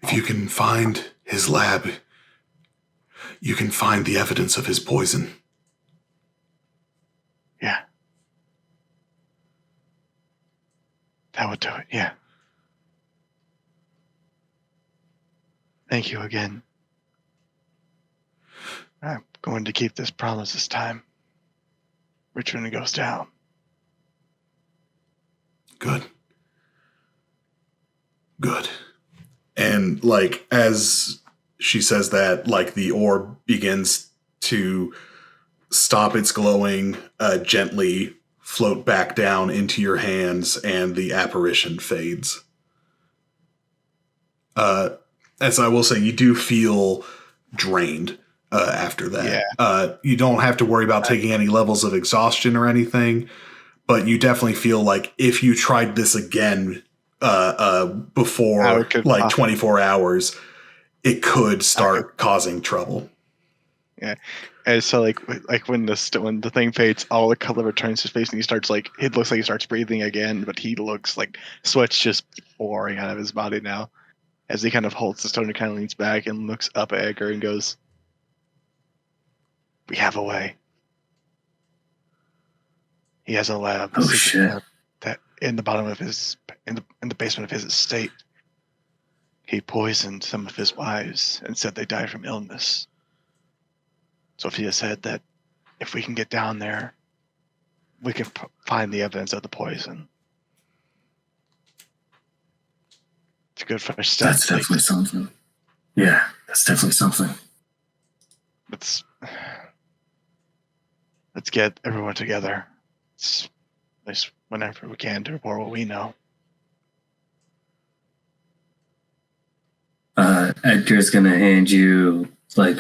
S2: If you can find his lab, you can find the evidence of his poison.
S5: Yeah. That would do it, yeah. Thank you again. I'm going to keep this promise this time. Richmond goes down.
S2: Good. And, like, as she says that, like, the orb begins to stop its glowing, gently float back down into your hands, and the apparition fades. As I will say, you do feel drained after that.
S5: Yeah.
S2: You don't have to worry about taking any levels of exhaustion or anything, but you definitely feel like if you tried this again before like 24 hours, it could start causing trouble.
S5: Yeah. And so like when the thing fades, all the color returns to his face, and he starts, like, it looks like he starts breathing again, but he looks like sweat's just pouring out of his body now. As he kind of holds the stone and kind of leans back and looks up at Edgar and goes, "We have a way." He has a lab.
S3: Oh shit!
S5: Lab that in the bottom of his in the basement of his estate, he poisoned some of his wives and said they died from illness. Sophia said that if we can get down there, we can find the evidence of the poison. It's a good first step.
S3: That's definitely something. Yeah, that's definitely something.
S5: Let's get everyone together. At least whenever we can to report what we know.
S3: Edgar's gonna hand you like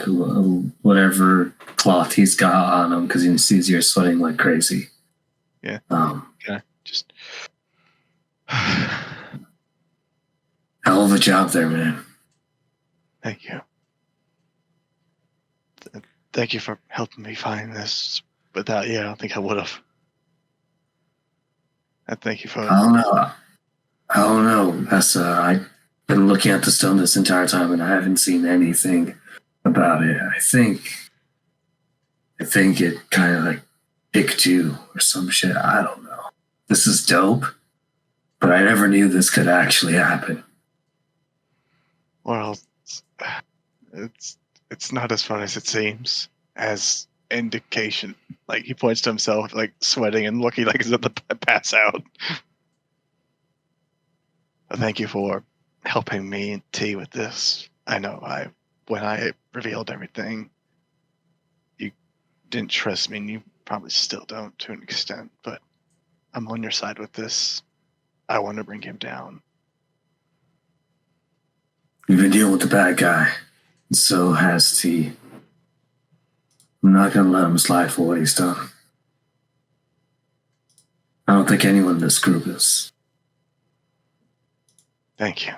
S3: whatever cloth he's got on him because he sees you're sweating like crazy.
S5: Yeah. Okay. Just
S3: hell of a job there, man.
S5: Thank you. Thank you for helping me find this. Without you, I don't think I would have. I thank you for.
S3: I don't know. That's I've been looking at the stone this entire time, and I haven't seen anything about it. I think it kind of like picked you or some shit. I don't know. This is dope, but I never knew this could actually happen.
S5: Well, it's not as fun as it seems. As indication, like he points to himself, like sweating and looking like he's at the pass out. But thank you for helping me and T with this. I know when I revealed everything, you didn't trust me, and you probably still don't to an extent, but I'm on your side with this. I want to bring him down.
S3: You've been dealing with the bad guy, and so has T. I'm not going to let him slide for what he's done. I don't think anyone in this group is.
S5: Thank you.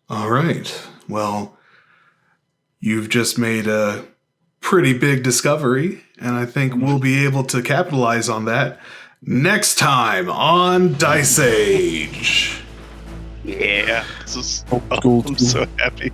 S2: All right. Well, you've just made a pretty big discovery, and I think we'll be able to capitalize on that next time on Dice Age.
S5: Yeah, this is.
S6: Old
S5: Oh,
S6: school
S5: I'm
S6: too.
S5: so happy.